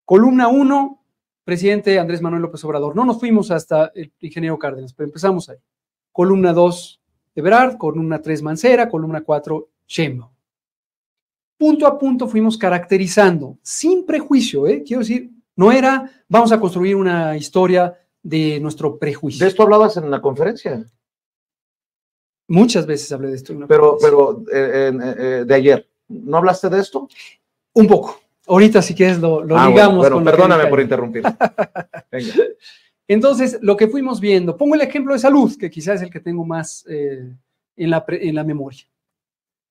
Columna 1, presidente Andrés Manuel López Obrador. No nos fuimos hasta el ingeniero Cárdenas, pero empezamos ahí. Columna 2, Ebrard. Columna 3, Mancera. Columna 4, Sheinbaum. Punto a punto fuimos caracterizando, sin prejuicio, quiero decir, no era vamos a construir una historia de nuestro prejuicio. ¿De esto hablabas en la conferencia? Muchas veces hablé de esto. Pero de ayer, ¿no hablaste de esto? Un poco. Ahorita si quieres lo ligamos. Bueno, perdóname por interrumpir. Venga. Entonces, lo que fuimos viendo, pongo el ejemplo de salud, que quizás es el que tengo más en la memoria.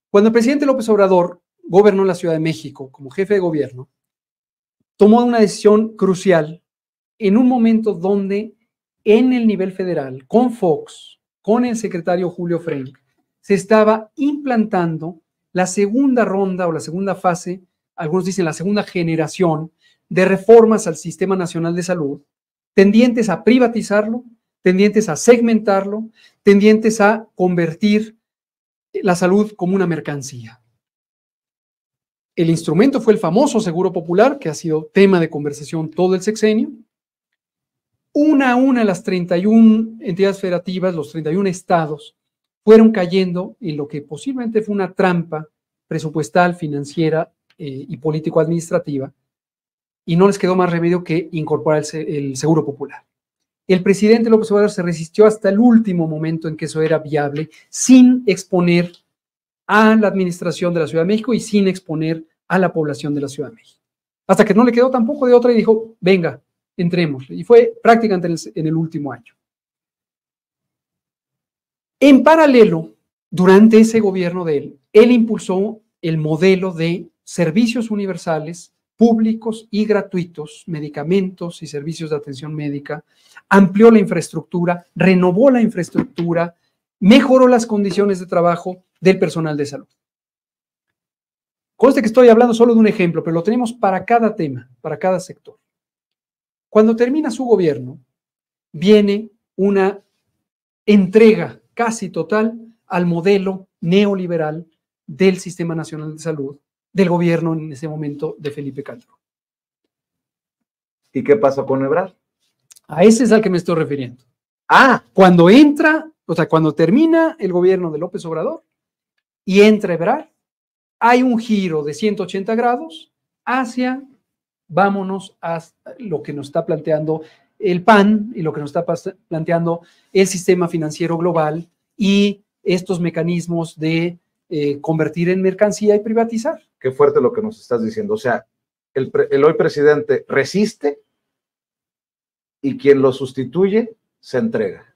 Cuando el presidente López Obrador gobernó la Ciudad de México como jefe de gobierno, tomó una decisión crucial en un momento donde en el nivel federal, con Fox, con el secretario Julio Frenk, se estaba implantando la segunda ronda o la segunda fase, algunos dicen la segunda generación de reformas al Sistema Nacional de Salud, tendientes a privatizarlo, tendientes a segmentarlo, tendientes a convertir la salud como una mercancía. El instrumento fue el famoso Seguro Popular, que ha sido tema de conversación todo el sexenio. Una a una las 31 entidades federativas, los 31 estados, fueron cayendo en lo que posiblemente fue una trampa presupuestal, financiera y político-administrativa, y no les quedó más remedio que incorporar el Seguro Popular. El presidente López Obrador se resistió hasta el último momento en que eso era viable, sin exponer a la administración de la Ciudad de México y sin exponer a la población de la Ciudad de México. Hasta que no le quedó tampoco de otra y dijo, venga, entremos. Y fue prácticamente en el último año. En paralelo, durante ese gobierno de él impulsó el modelo de servicios universales, públicos y gratuitos, medicamentos y servicios de atención médica, amplió la infraestructura, renovó la infraestructura, mejoró las condiciones de trabajo del personal de salud. Conste que estoy hablando solo de un ejemplo, pero lo tenemos para cada tema, para cada sector. Cuando termina su gobierno, viene una entrega casi total al modelo neoliberal del Sistema Nacional de Salud, del gobierno en ese momento de Felipe Calderón. ¿Y qué pasó con Ebrard? A ese es al que me estoy refiriendo. Cuando entra, o sea, cuando termina el gobierno de López Obrador y entra Ebrard, hay un giro de 180 grados hacia, vámonos a lo que nos está planteando el PAN y lo que nos está planteando el sistema financiero global y estos mecanismos de convertir en mercancía y privatizar. Qué fuerte lo que nos estás diciendo. O sea, el hoy presidente resiste y quien lo sustituye se entrega.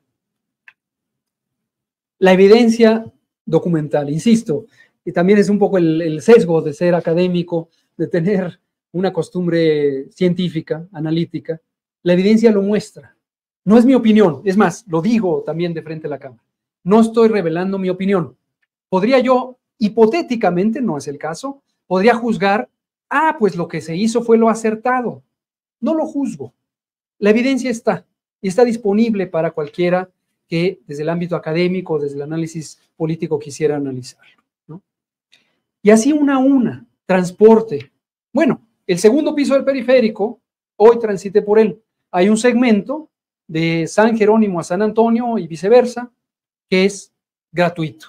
La evidencia documental, insisto, y también es un poco el sesgo de ser académico, de tener una costumbre científica, analítica. La evidencia lo muestra. No es mi opinión, es más, lo digo también de frente a la cámara. No estoy revelando mi opinión. Podría yo, hipotéticamente, no es el caso, podría juzgar, pues lo que se hizo fue lo acertado. No lo juzgo. La evidencia está y está disponible para cualquiera que desde el ámbito académico, desde el análisis político quisiera analizarlo, ¿no? Y así una a una, transporte. Bueno, el segundo piso del periférico, hoy transité por él. Hay un segmento de San Jerónimo a San Antonio y viceversa, que es gratuito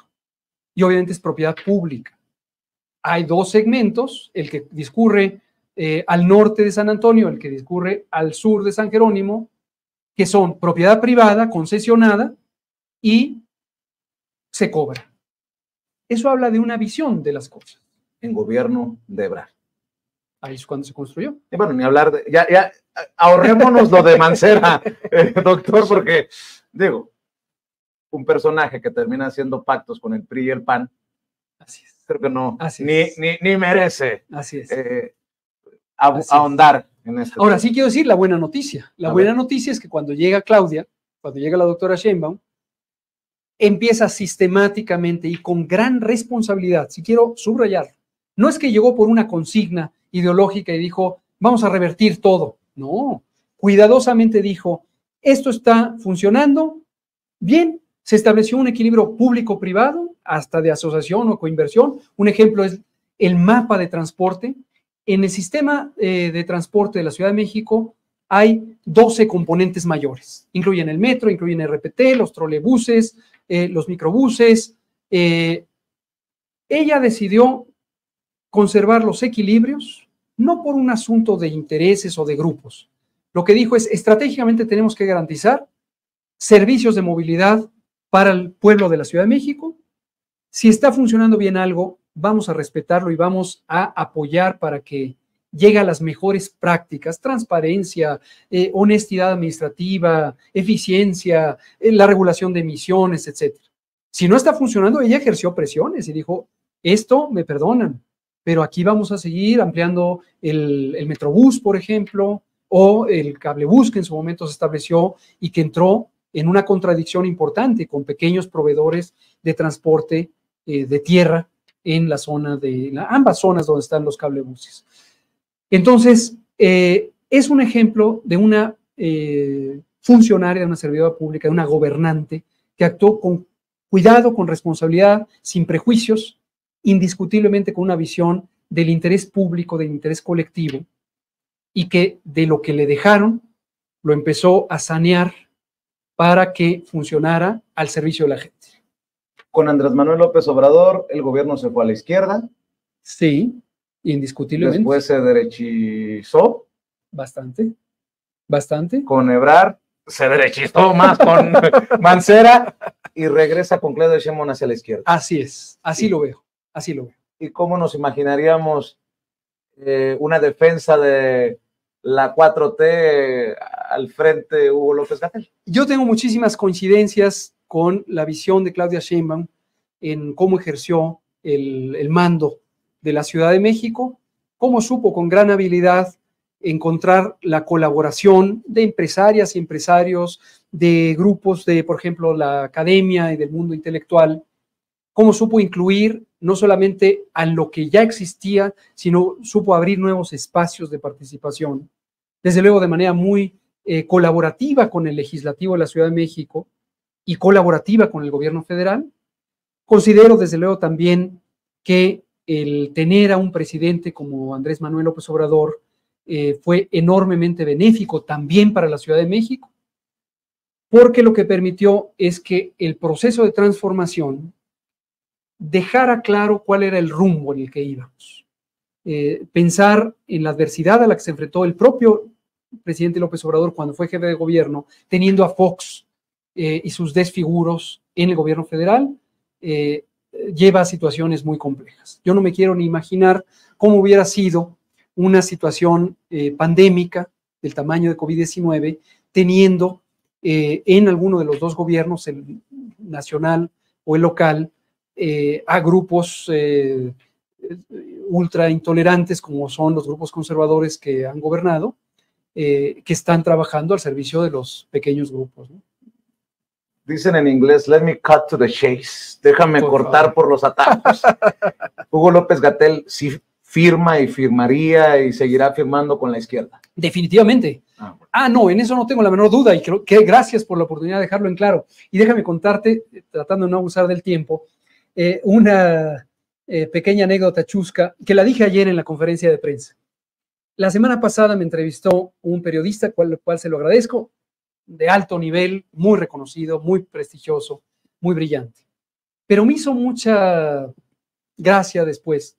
y obviamente es propiedad pública. Hay dos segmentos, el que discurre al norte de San Antonio, el que discurre al sur de San Jerónimo, que son propiedad privada, concesionada y se cobra. Eso habla de una visión de las cosas. En gobierno de Ebrard. Ahí es cuando se construyó. Y bueno, ni hablar de... Ya ahorrémonos lo de Mancera, doctor, porque, digo, un personaje que termina haciendo pactos con el PRI y el PAN, así es. Creo que no, ni merece así es. Ahondar en esto. Ahora, sí quiero decir la buena noticia. La buena noticia es que cuando llega Claudia, cuando llega la doctora Sheinbaum, empieza sistemáticamente y con gran responsabilidad, si quiero subrayar, no es que llegó por una consigna ideológica y dijo, vamos a revertir todo. No, cuidadosamente dijo, esto está funcionando bien, se estableció un equilibrio público-privado, hasta de asociación o coinversión. Un ejemplo es el mapa de transporte. En el sistema de transporte de la Ciudad de México hay 12 componentes mayores. Incluyen el metro, incluyen el RPT, los trolebuses, los microbuses. Ella decidió conservar los equilibrios, no por un asunto de intereses o de grupos. Lo que dijo es, estratégicamente tenemos que garantizar servicios de movilidad para el pueblo de la Ciudad de México. Si está funcionando bien algo, vamos a respetarlo y vamos a apoyar para que llegue a las mejores prácticas, transparencia, honestidad administrativa, eficiencia, la regulación de emisiones, etc. Si no está funcionando, ella ejerció presiones y dijo, esto me perdonan, pero aquí vamos a seguir ampliando el Metrobús, por ejemplo, o el cablebús que en su momento se estableció y que entró en una contradicción importante con pequeños proveedores de transporte de tierra en la zona ambas zonas donde están los cablebuses. Entonces, es un ejemplo de una funcionaria, de una servidora pública, de una gobernante que actuó con cuidado, con responsabilidad, sin prejuicios, indiscutiblemente con una visión del interés público, del interés colectivo, y que de lo que le dejaron lo empezó a sanear para que funcionara al servicio de la gente. Con Andrés Manuel López Obrador, el gobierno se fue a la izquierda. Sí, indiscutiblemente. Después se derechizó. Bastante, bastante. Con Ebrard se derechizó más con Mancera y regresa con Claudia Sheinbaum hacia la izquierda. Así es, así Sí. lo veo, así lo veo. ¿Y cómo nos imaginaríamos una defensa de la 4T al frente de Hugo López-Gatell? Yo tengo muchísimas coincidencias con la visión de Claudia Sheinbaum en cómo ejerció el mando de la Ciudad de México, cómo supo con gran habilidad encontrar la colaboración de empresarias y empresarios, de grupos de, por ejemplo, la academia y del mundo intelectual, cómo supo incluir no solamente a lo que ya existía, sino supo abrir nuevos espacios de participación, desde luego de manera muy colaborativa con el legislativo de la Ciudad de México y colaborativa con el gobierno federal. Considero desde luego también que el tener a un presidente como Andrés Manuel López Obrador fue enormemente benéfico también para la Ciudad de México, porque lo que permitió es que el proceso de transformación dejara claro cuál era el rumbo en el que íbamos. Pensar en la adversidad a la que se enfrentó el propio presidente López Obrador cuando fue jefe de gobierno, teniendo a Fox y sus desfiguros en el gobierno federal, lleva a situaciones muy complejas. Yo no me quiero ni imaginar cómo hubiera sido una situación pandémica del tamaño de COVID-19, teniendo en alguno de los dos gobiernos, el nacional o el local, a grupos ultra intolerantes como son los grupos conservadores que han gobernado, que están trabajando al servicio de los pequeños grupos, ¿no? Dicen en inglés, let me cut to the chase. Déjame cortar favor. por los atajos. Hugo López-Gatell sí firma y firmaría y seguirá firmando con la izquierda. Definitivamente. No, en eso no tengo la menor duda y creo que gracias por la oportunidad de dejarlo en claro. Y déjame contarte, tratando de no abusar del tiempo, una pequeña anécdota chusca que la dije ayer en la conferencia de prensa. La semana pasada me entrevistó un periodista, cual se lo agradezco, de alto nivel, muy reconocido, muy prestigioso, muy brillante. Pero me hizo mucha gracia después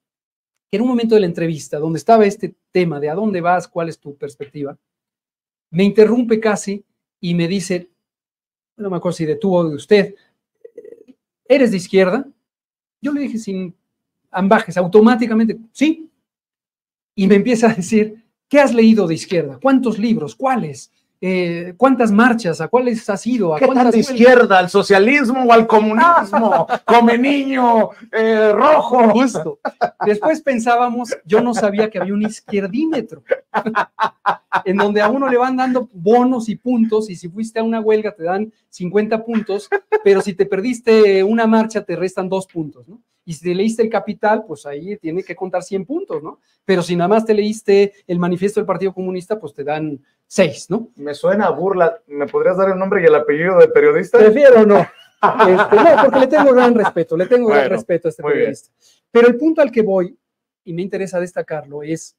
que en un momento de la entrevista, donde estaba este tema de a dónde vas, cuál es tu perspectiva, me interrumpe casi y me dice, no me acuerdo si de tú o de usted, ¿eres de izquierda? Yo le dije sin ambajes, automáticamente, sí. Y me empieza a decir, ¿qué has leído de izquierda? ¿Cuántos libros? ¿Cuáles? ¿Cuántas marchas? ¿A cuáles has ido? ¿A ¿Qué tan de izquierda? ¿Al socialismo o al comunismo? Come niño, rojo. Justo. Después pensábamos, yo no sabía que había un izquierdímetro, en donde a uno le van dando bonos y puntos, y si fuiste a una huelga te dan 50 puntos, pero si te perdiste una marcha te restan 2 puntos, ¿no? Y si te leíste El Capital, pues ahí tiene que contar 100 puntos, ¿no? Pero si nada más te leíste el manifiesto del Partido Comunista, pues te dan 6, ¿no? Me suena a burla. ¿Me podrías dar el nombre y el apellido del periodista? Prefiero no. No, porque le tengo gran respeto, gran respeto a este periodista. Bien. Pero el punto al que voy, y me interesa destacarlo, es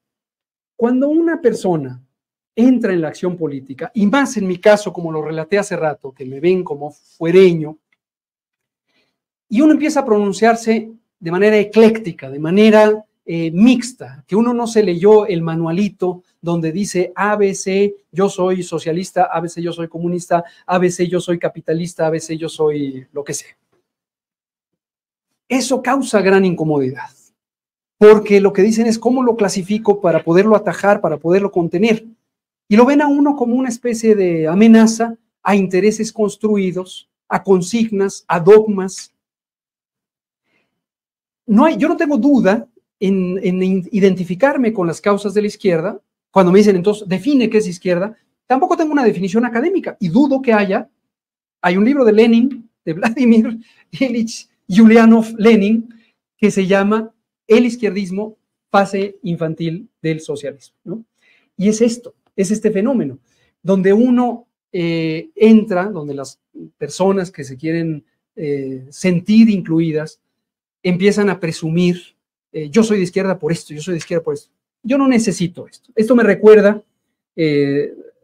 cuando una persona entra en la acción política, y más en mi caso, como lo relaté hace rato, que me ven como fuereño, y uno empieza a pronunciarse de manera ecléctica, de manera mixta, que uno no se leyó el manualito donde dice ABC, yo soy socialista, ABC, yo soy comunista, ABC, yo soy capitalista, ABC, yo soy lo que sea. Eso causa gran incomodidad, porque lo que dicen es cómo lo clasifico para poderlo atajar, para poderlo contener. Y lo ven a uno como una especie de amenaza a intereses construidos, a consignas, a dogmas. Yo no tengo duda en identificarme con las causas de la izquierda. Cuando me dicen, entonces, define qué es izquierda, tampoco tengo una definición académica y dudo que haya. Hay un libro de Lenin, de Vladimir Ilich Ulyanov Lenin, que se llama El izquierdismo, fase infantil del socialismo, ¿no? Y es esto, es este fenómeno, donde uno entra, donde las personas que se quieren sentir incluidas empiezan a presumir, yo soy de izquierda por esto, yo soy de izquierda por esto. Yo no necesito esto. Esto me recuerda,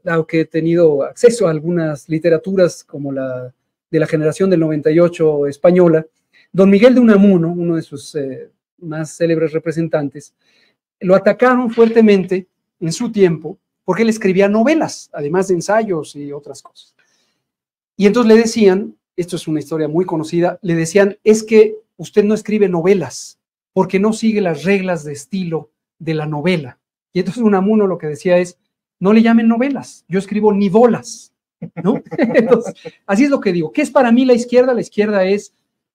aunque he tenido acceso a algunas literaturas como la de la generación del 98 española, don Miguel de Unamuno, uno de sus más célebres representantes, lo atacaron fuertemente en su tiempo porque él escribía novelas, además de ensayos y otras cosas. Y entonces le decían, esto es una historia muy conocida, le decían, es que usted no escribe novelas porque no sigue las reglas de estilo de la novela. Y entonces Unamuno lo que decía es, no le llamen novelas, yo escribo nivolas, ¿no? Entonces, así es lo que digo. ¿Qué es para mí la izquierda? La izquierda es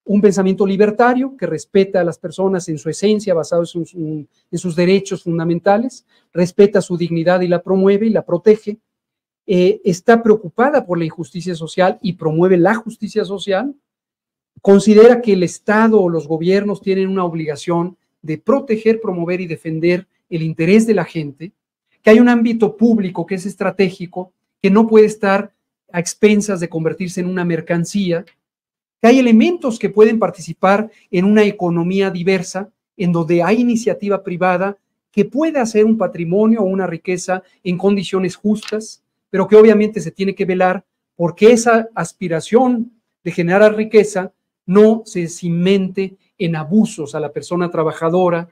un pensamiento libertario que respeta a las personas en su esencia, basado en sus derechos fundamentales, respeta su dignidad y la promueve y la protege, está preocupada por la injusticia social y promueve la justicia social, considera que el Estado o los gobiernos tienen una obligación de proteger, promover y defender el interés de la gente, que hay un ámbito público que es estratégico, que no puede estar a expensas de convertirse en una mercancía, que hay elementos que pueden participar en una economía diversa, en donde hay iniciativa privada que puede hacer un patrimonio o una riqueza en condiciones justas, pero que obviamente se tiene que velar porque esa aspiración de generar riqueza no se cimente en abusos a la persona trabajadora,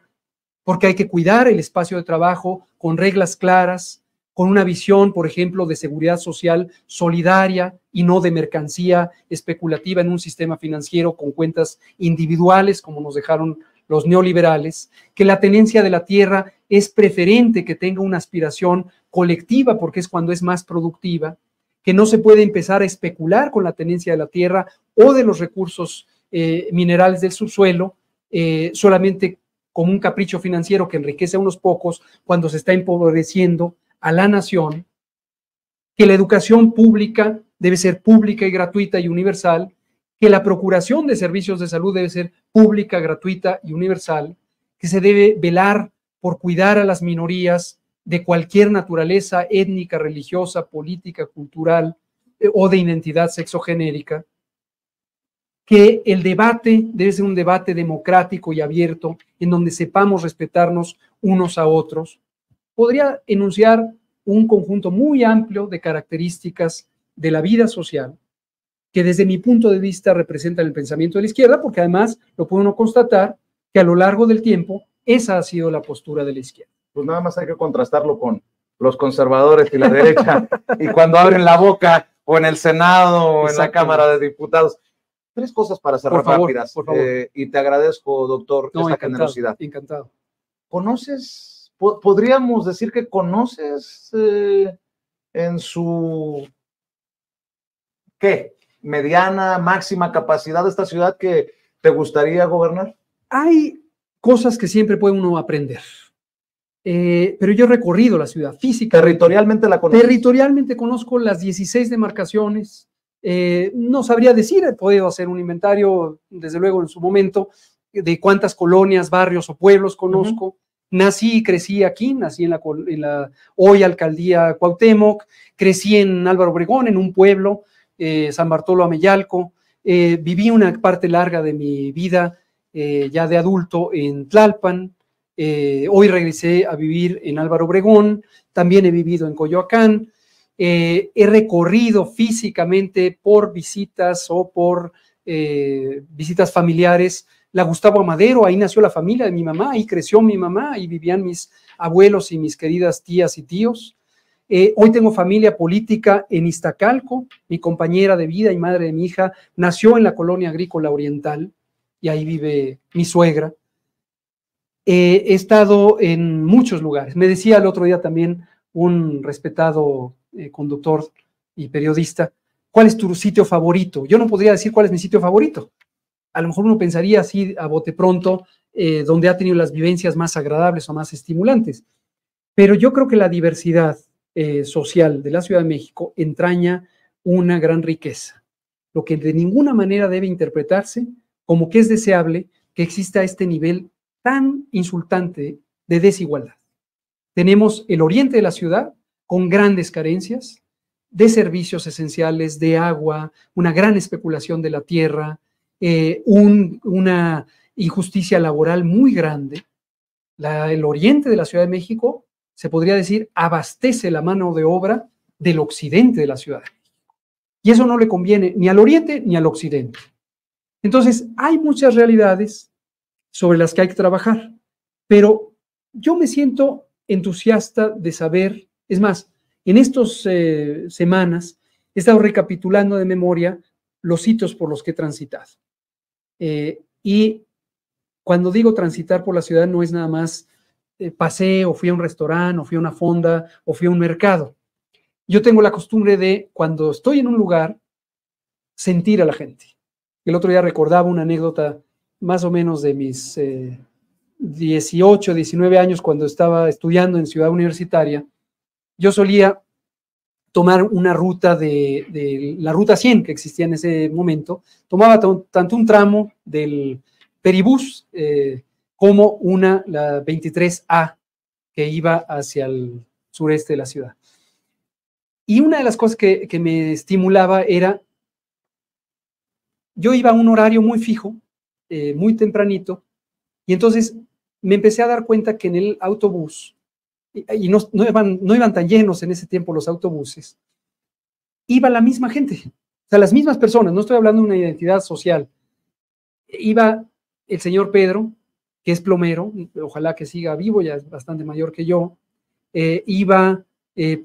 porque hay que cuidar el espacio de trabajo con reglas claras, con una visión, por ejemplo, de seguridad social solidaria y no de mercancía especulativa en un sistema financiero con cuentas individuales, como nos dejaron los neoliberales, que la tenencia de la tierra es preferente que tenga una aspiración colectiva porque es cuando es más productiva, que no se puede empezar a especular con la tenencia de la tierra o de los recursos minerales del subsuelo, solamente como un capricho financiero que enriquece a unos pocos cuando se está empobreciendo a la nación, que la educación pública debe ser pública y gratuita y universal, que la procuración de servicios de salud debe ser pública, gratuita y universal, que se debe velar por cuidar a las minorías de cualquier naturaleza étnica, religiosa, política, cultural o de identidad sexogenérica, que el debate debe ser un debate democrático y abierto en donde sepamos respetarnos unos a otros. Podría enunciar un conjunto muy amplio de características de la vida social que desde mi punto de vista representan el pensamiento de la izquierda, porque además lo puede uno constatar que a lo largo del tiempo esa ha sido la postura de la izquierda. Pues nada más hay que contrastarlo con los conservadores y la derecha, y cuando abren la boca, o en el Senado, o en la Cámara de Diputados. Tres cosas para cerrar rápidas, por favor. Y te agradezco, doctor, esta encantado, generosidad. Encantado. ¿Conoces, podríamos decir que conoces en su, ¿qué? Mediana, máxima capacidad de esta ciudad que te gustaría gobernar? Hay cosas que siempre puede uno aprender. Pero yo he recorrido la ciudad física. ¿Territorialmente la conozco? Territorialmente conozco las 16 demarcaciones. No sabría decir, he podido hacer un inventario, desde luego en su momento, de cuántas colonias, barrios o pueblos conozco. Nací y crecí aquí, nací en la hoy alcaldía Cuauhtémoc, crecí en Álvaro Obregón, en un pueblo, San Bartolo Ameyalco. Viví una parte larga de mi vida ya de adulto en Tlalpan. Hoy regresé a vivir en Álvaro Obregón, también he vivido en Coyoacán. He recorrido físicamente por visitas o por visitas familiares la Gustavo Amadero, ahí nació la familia de mi mamá, ahí creció mi mamá, ahí vivían mis abuelos y mis queridas tías y tíos. Hoy tengo familia política en Iztacalco, mi compañera de vida y madre de mi hija nació en la colonia agrícola oriental y ahí vive mi suegra. He estado en muchos lugares. Me decía el otro día también un respetado conductor y periodista, ¿cuál es tu sitio favorito? Yo no podría decir cuál es mi sitio favorito. A lo mejor uno pensaría así a bote pronto, donde ha tenido las vivencias más agradables o más estimulantes. Pero yo creo que la diversidad social de la Ciudad de México entraña una gran riqueza, lo que de ninguna manera debe interpretarse como que es deseable que exista este nivel tan insultante de desigualdad. Tenemos el oriente de la ciudad con grandes carencias de servicios esenciales, de agua, una gran especulación de la tierra, una injusticia laboral muy grande. El oriente de la Ciudad de México, se podría decir, abastece la mano de obra del occidente de la Ciudad de México. Y eso no le conviene ni al oriente ni al occidente. Entonces, hay muchas realidades sobre las que hay que trabajar, pero yo me siento entusiasta de saber, es más, en estas semanas he estado recapitulando de memoria los sitios por los que he transitado. Y cuando digo transitar por la ciudad no es nada más pasé o fui a un restaurante o fui a una fonda o fui a un mercado. Yo tengo la costumbre de, cuando estoy en un lugar, sentir a la gente. El otro día recordaba una anécdota más o menos de mis 18, 19 años cuando estaba estudiando en Ciudad Universitaria. Yo solía tomar una ruta de la Ruta 100 que existía en ese momento. Tomaba tanto un tramo del Peribús como la 23A que iba hacia el sureste de la ciudad. Y una de las cosas que me estimulaba era, yo iba a un horario muy fijo, muy tempranito, y entonces me empecé a dar cuenta que en el autobús, y no iban tan llenos en ese tiempo los autobuses, iba la misma gente, o sea, las mismas personas, no estoy hablando de una identidad social. Iba el señor Pedro, que es plomero, ojalá que siga vivo, ya es bastante mayor que yo. Iba,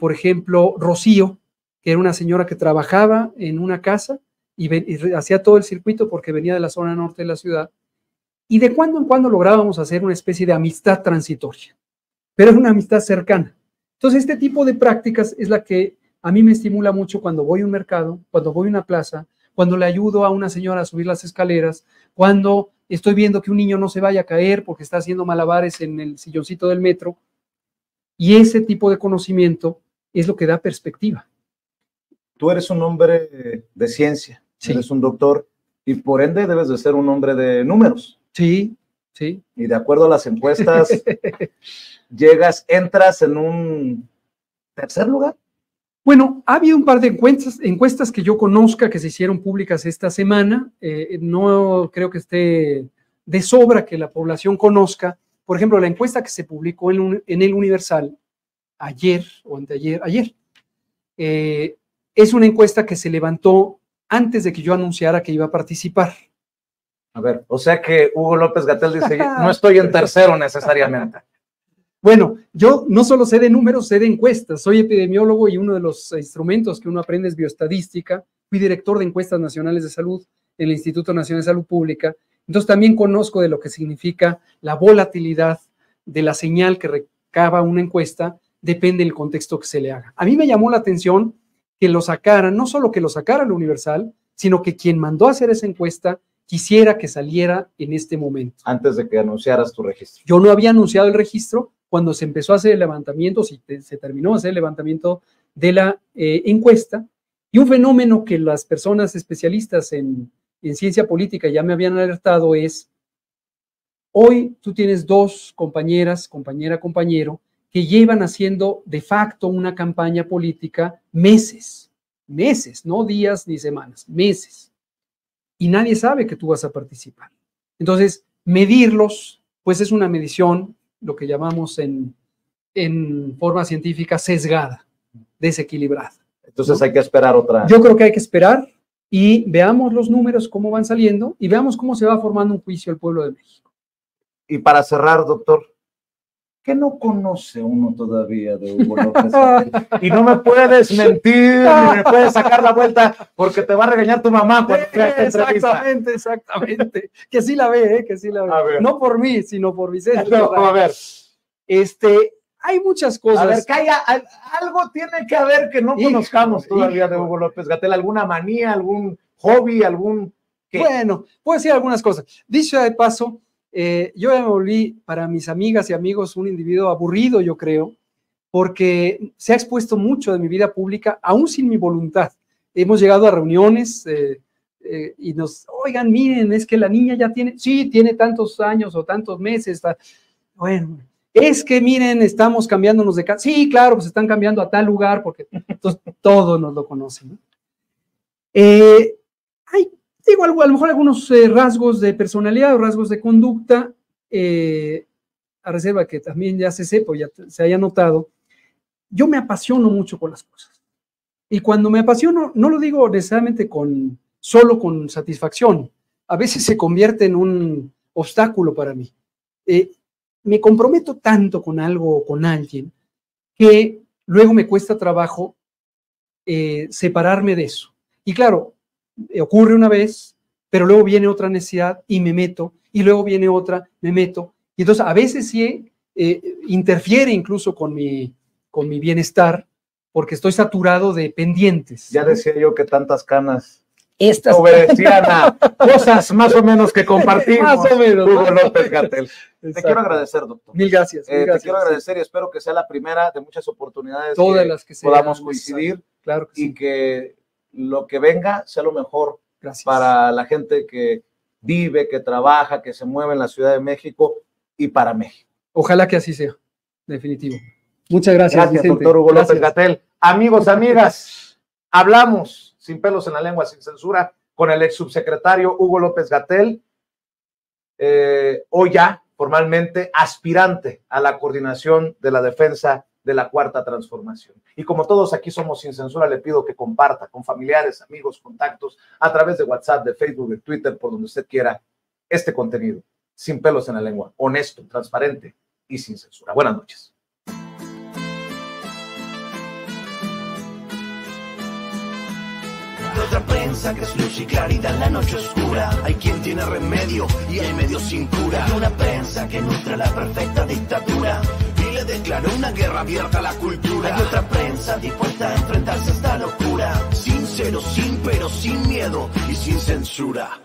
por ejemplo, Rocío, que era una señora que trabajaba en una casa y hacía todo el circuito porque venía de la zona norte de la ciudad. Y de cuando en cuando lográbamos hacer una especie de amistad transitoria, pero es una amistad cercana. Entonces, este tipo de prácticas es la que a mí me estimula mucho cuando voy a un mercado, cuando voy a una plaza, cuando le ayudo a una señora a subir las escaleras, cuando estoy viendo que un niño no se vaya a caer porque está haciendo malabares en el silloncito del metro. Y ese tipo de conocimiento es lo que da perspectiva. Tú eres un hombre de ciencia, sí. Eres un doctor y por ende debes de ser un hombre de números. Sí, sí. Y de acuerdo a las encuestas, entras en un tercer lugar. Bueno, ha habido un par de encuestas que yo conozca que se hicieron públicas esta semana. No creo que esté de sobra que la población conozca. Por ejemplo, la encuesta que se publicó en el Universal ayer o anteayer, es una encuesta que se levantó antes de que yo anunciara que iba a participar. A ver, o sea que Hugo López-Gatell dice, no estoy en tercero necesariamente. Bueno, yo no solo sé de números, sé de encuestas. Soy epidemiólogo y uno de los instrumentos que uno aprende es bioestadística. Fui director de encuestas nacionales de salud en el Instituto Nacional de Salud Pública. Entonces también conozco de lo que significa la volatilidad de la señal que recaba una encuesta, depende del contexto que se le haga. A mí me llamó la atención que lo sacaran, no solo que lo sacara el Universal, sino que quien mandó a hacer esa encuesta quisiera que saliera en este momento. Antes de que anunciaras tu registro. Yo no había anunciado el registro cuando se empezó a hacer el levantamiento, se terminó de hacer el levantamiento de la encuesta, y un fenómeno que las personas especialistas en ciencia política ya me habían alertado es, hoy tú tienes dos compañeras, compañero, que llevan haciendo de facto una campaña política meses, no días ni semanas, meses. Y nadie sabe que tú vas a participar. Entonces, medirlos, pues es una medición, lo que llamamos en forma científica sesgada, desequilibrada. Entonces, ¿no? Hay que esperar otra. Yo creo que hay que esperar y veamos los números, cómo van saliendo, y veamos cómo se va formando un juicio al pueblo de México. Y para cerrar, doctor, ¿qué no conoce uno todavía de Hugo López Gatell? Y no me puedes mentir, ni me puedes sacar la vuelta, porque te va a regañar tu mamá cuando vea esta entrevista. Exactamente. Que sí la ve, que sí la ve. No por mí, sino por Vicente. No, a ver. Hay muchas cosas. A ver, algo tiene que haber que no conozcamos todavía de Hugo López Gatell. ¿Alguna manía, algún hobby, qué? Bueno, puedo decir algunas cosas. Dicho de paso, yo ya me volví para mis amigas y amigos un individuo aburrido, yo creo, porque se ha expuesto mucho de mi vida pública, aún sin mi voluntad. Hemos llegado a reuniones y oigan, miren, es que la niña ya tiene tantos años o tantos meses. Bueno, es que miren, estamos cambiándonos de casa. Sí, claro, pues están cambiando a tal lugar, porque entonces, todos nos lo conocen, ¿no? Digo, a lo mejor algunos rasgos de personalidad o rasgos de conducta, a reserva que también ya se sepa, ya se haya notado. Yo me apasiono mucho con las cosas. Y cuando me apasiono, no lo digo necesariamente solo con satisfacción. A veces se convierte en un obstáculo para mí. Me comprometo tanto con algo o con alguien que luego me cuesta trabajo separarme de eso. Y claro, ocurre una vez, pero luego viene otra necesidad y me meto, y luego viene otra, me meto. Y entonces a veces sí interfiere incluso con mi bienestar, porque estoy saturado de pendientes. Ya decía yo que tantas canas obedecían a cosas más o menos que compartimos. Más o menos. Hugo López Gatell. Te quiero agradecer, doctor. Mil gracias. Te quiero agradecer y espero que sea la primera de muchas oportunidades todas las que podamos coincidir. Claro que y sí. Que lo que venga sea lo mejor para la gente que vive, que trabaja, que se mueve en la Ciudad de México y para México. Ojalá que así sea, definitivo. Muchas gracias, Vicente. Doctor Hugo López Gatell. Amigos, amigas, hablamos sin pelos en la lengua, sin censura, con el ex subsecretario Hugo López Gatell, hoy ya formalmente aspirante a la coordinación de la defensa de la Cuarta Transformación. Y como todos aquí somos sin censura, le pido que comparta con familiares, amigos, contactos, a través de WhatsApp, de Facebook, de Twitter, por donde usted quiera, este contenido, sin pelos en la lengua, honesto, transparente y sin censura. Buenas noches. Otra prensa que es luz y claridad en la noche oscura. Hay quien tiene remedio y hay medio sin cura. Hay una prensa que nutre la perfecta dictadura y le declaró una guerra abierta a la cultura. Hay otra prensa dispuesta a enfrentarse a esta locura, sincero, sin pero, sin miedo y sin censura.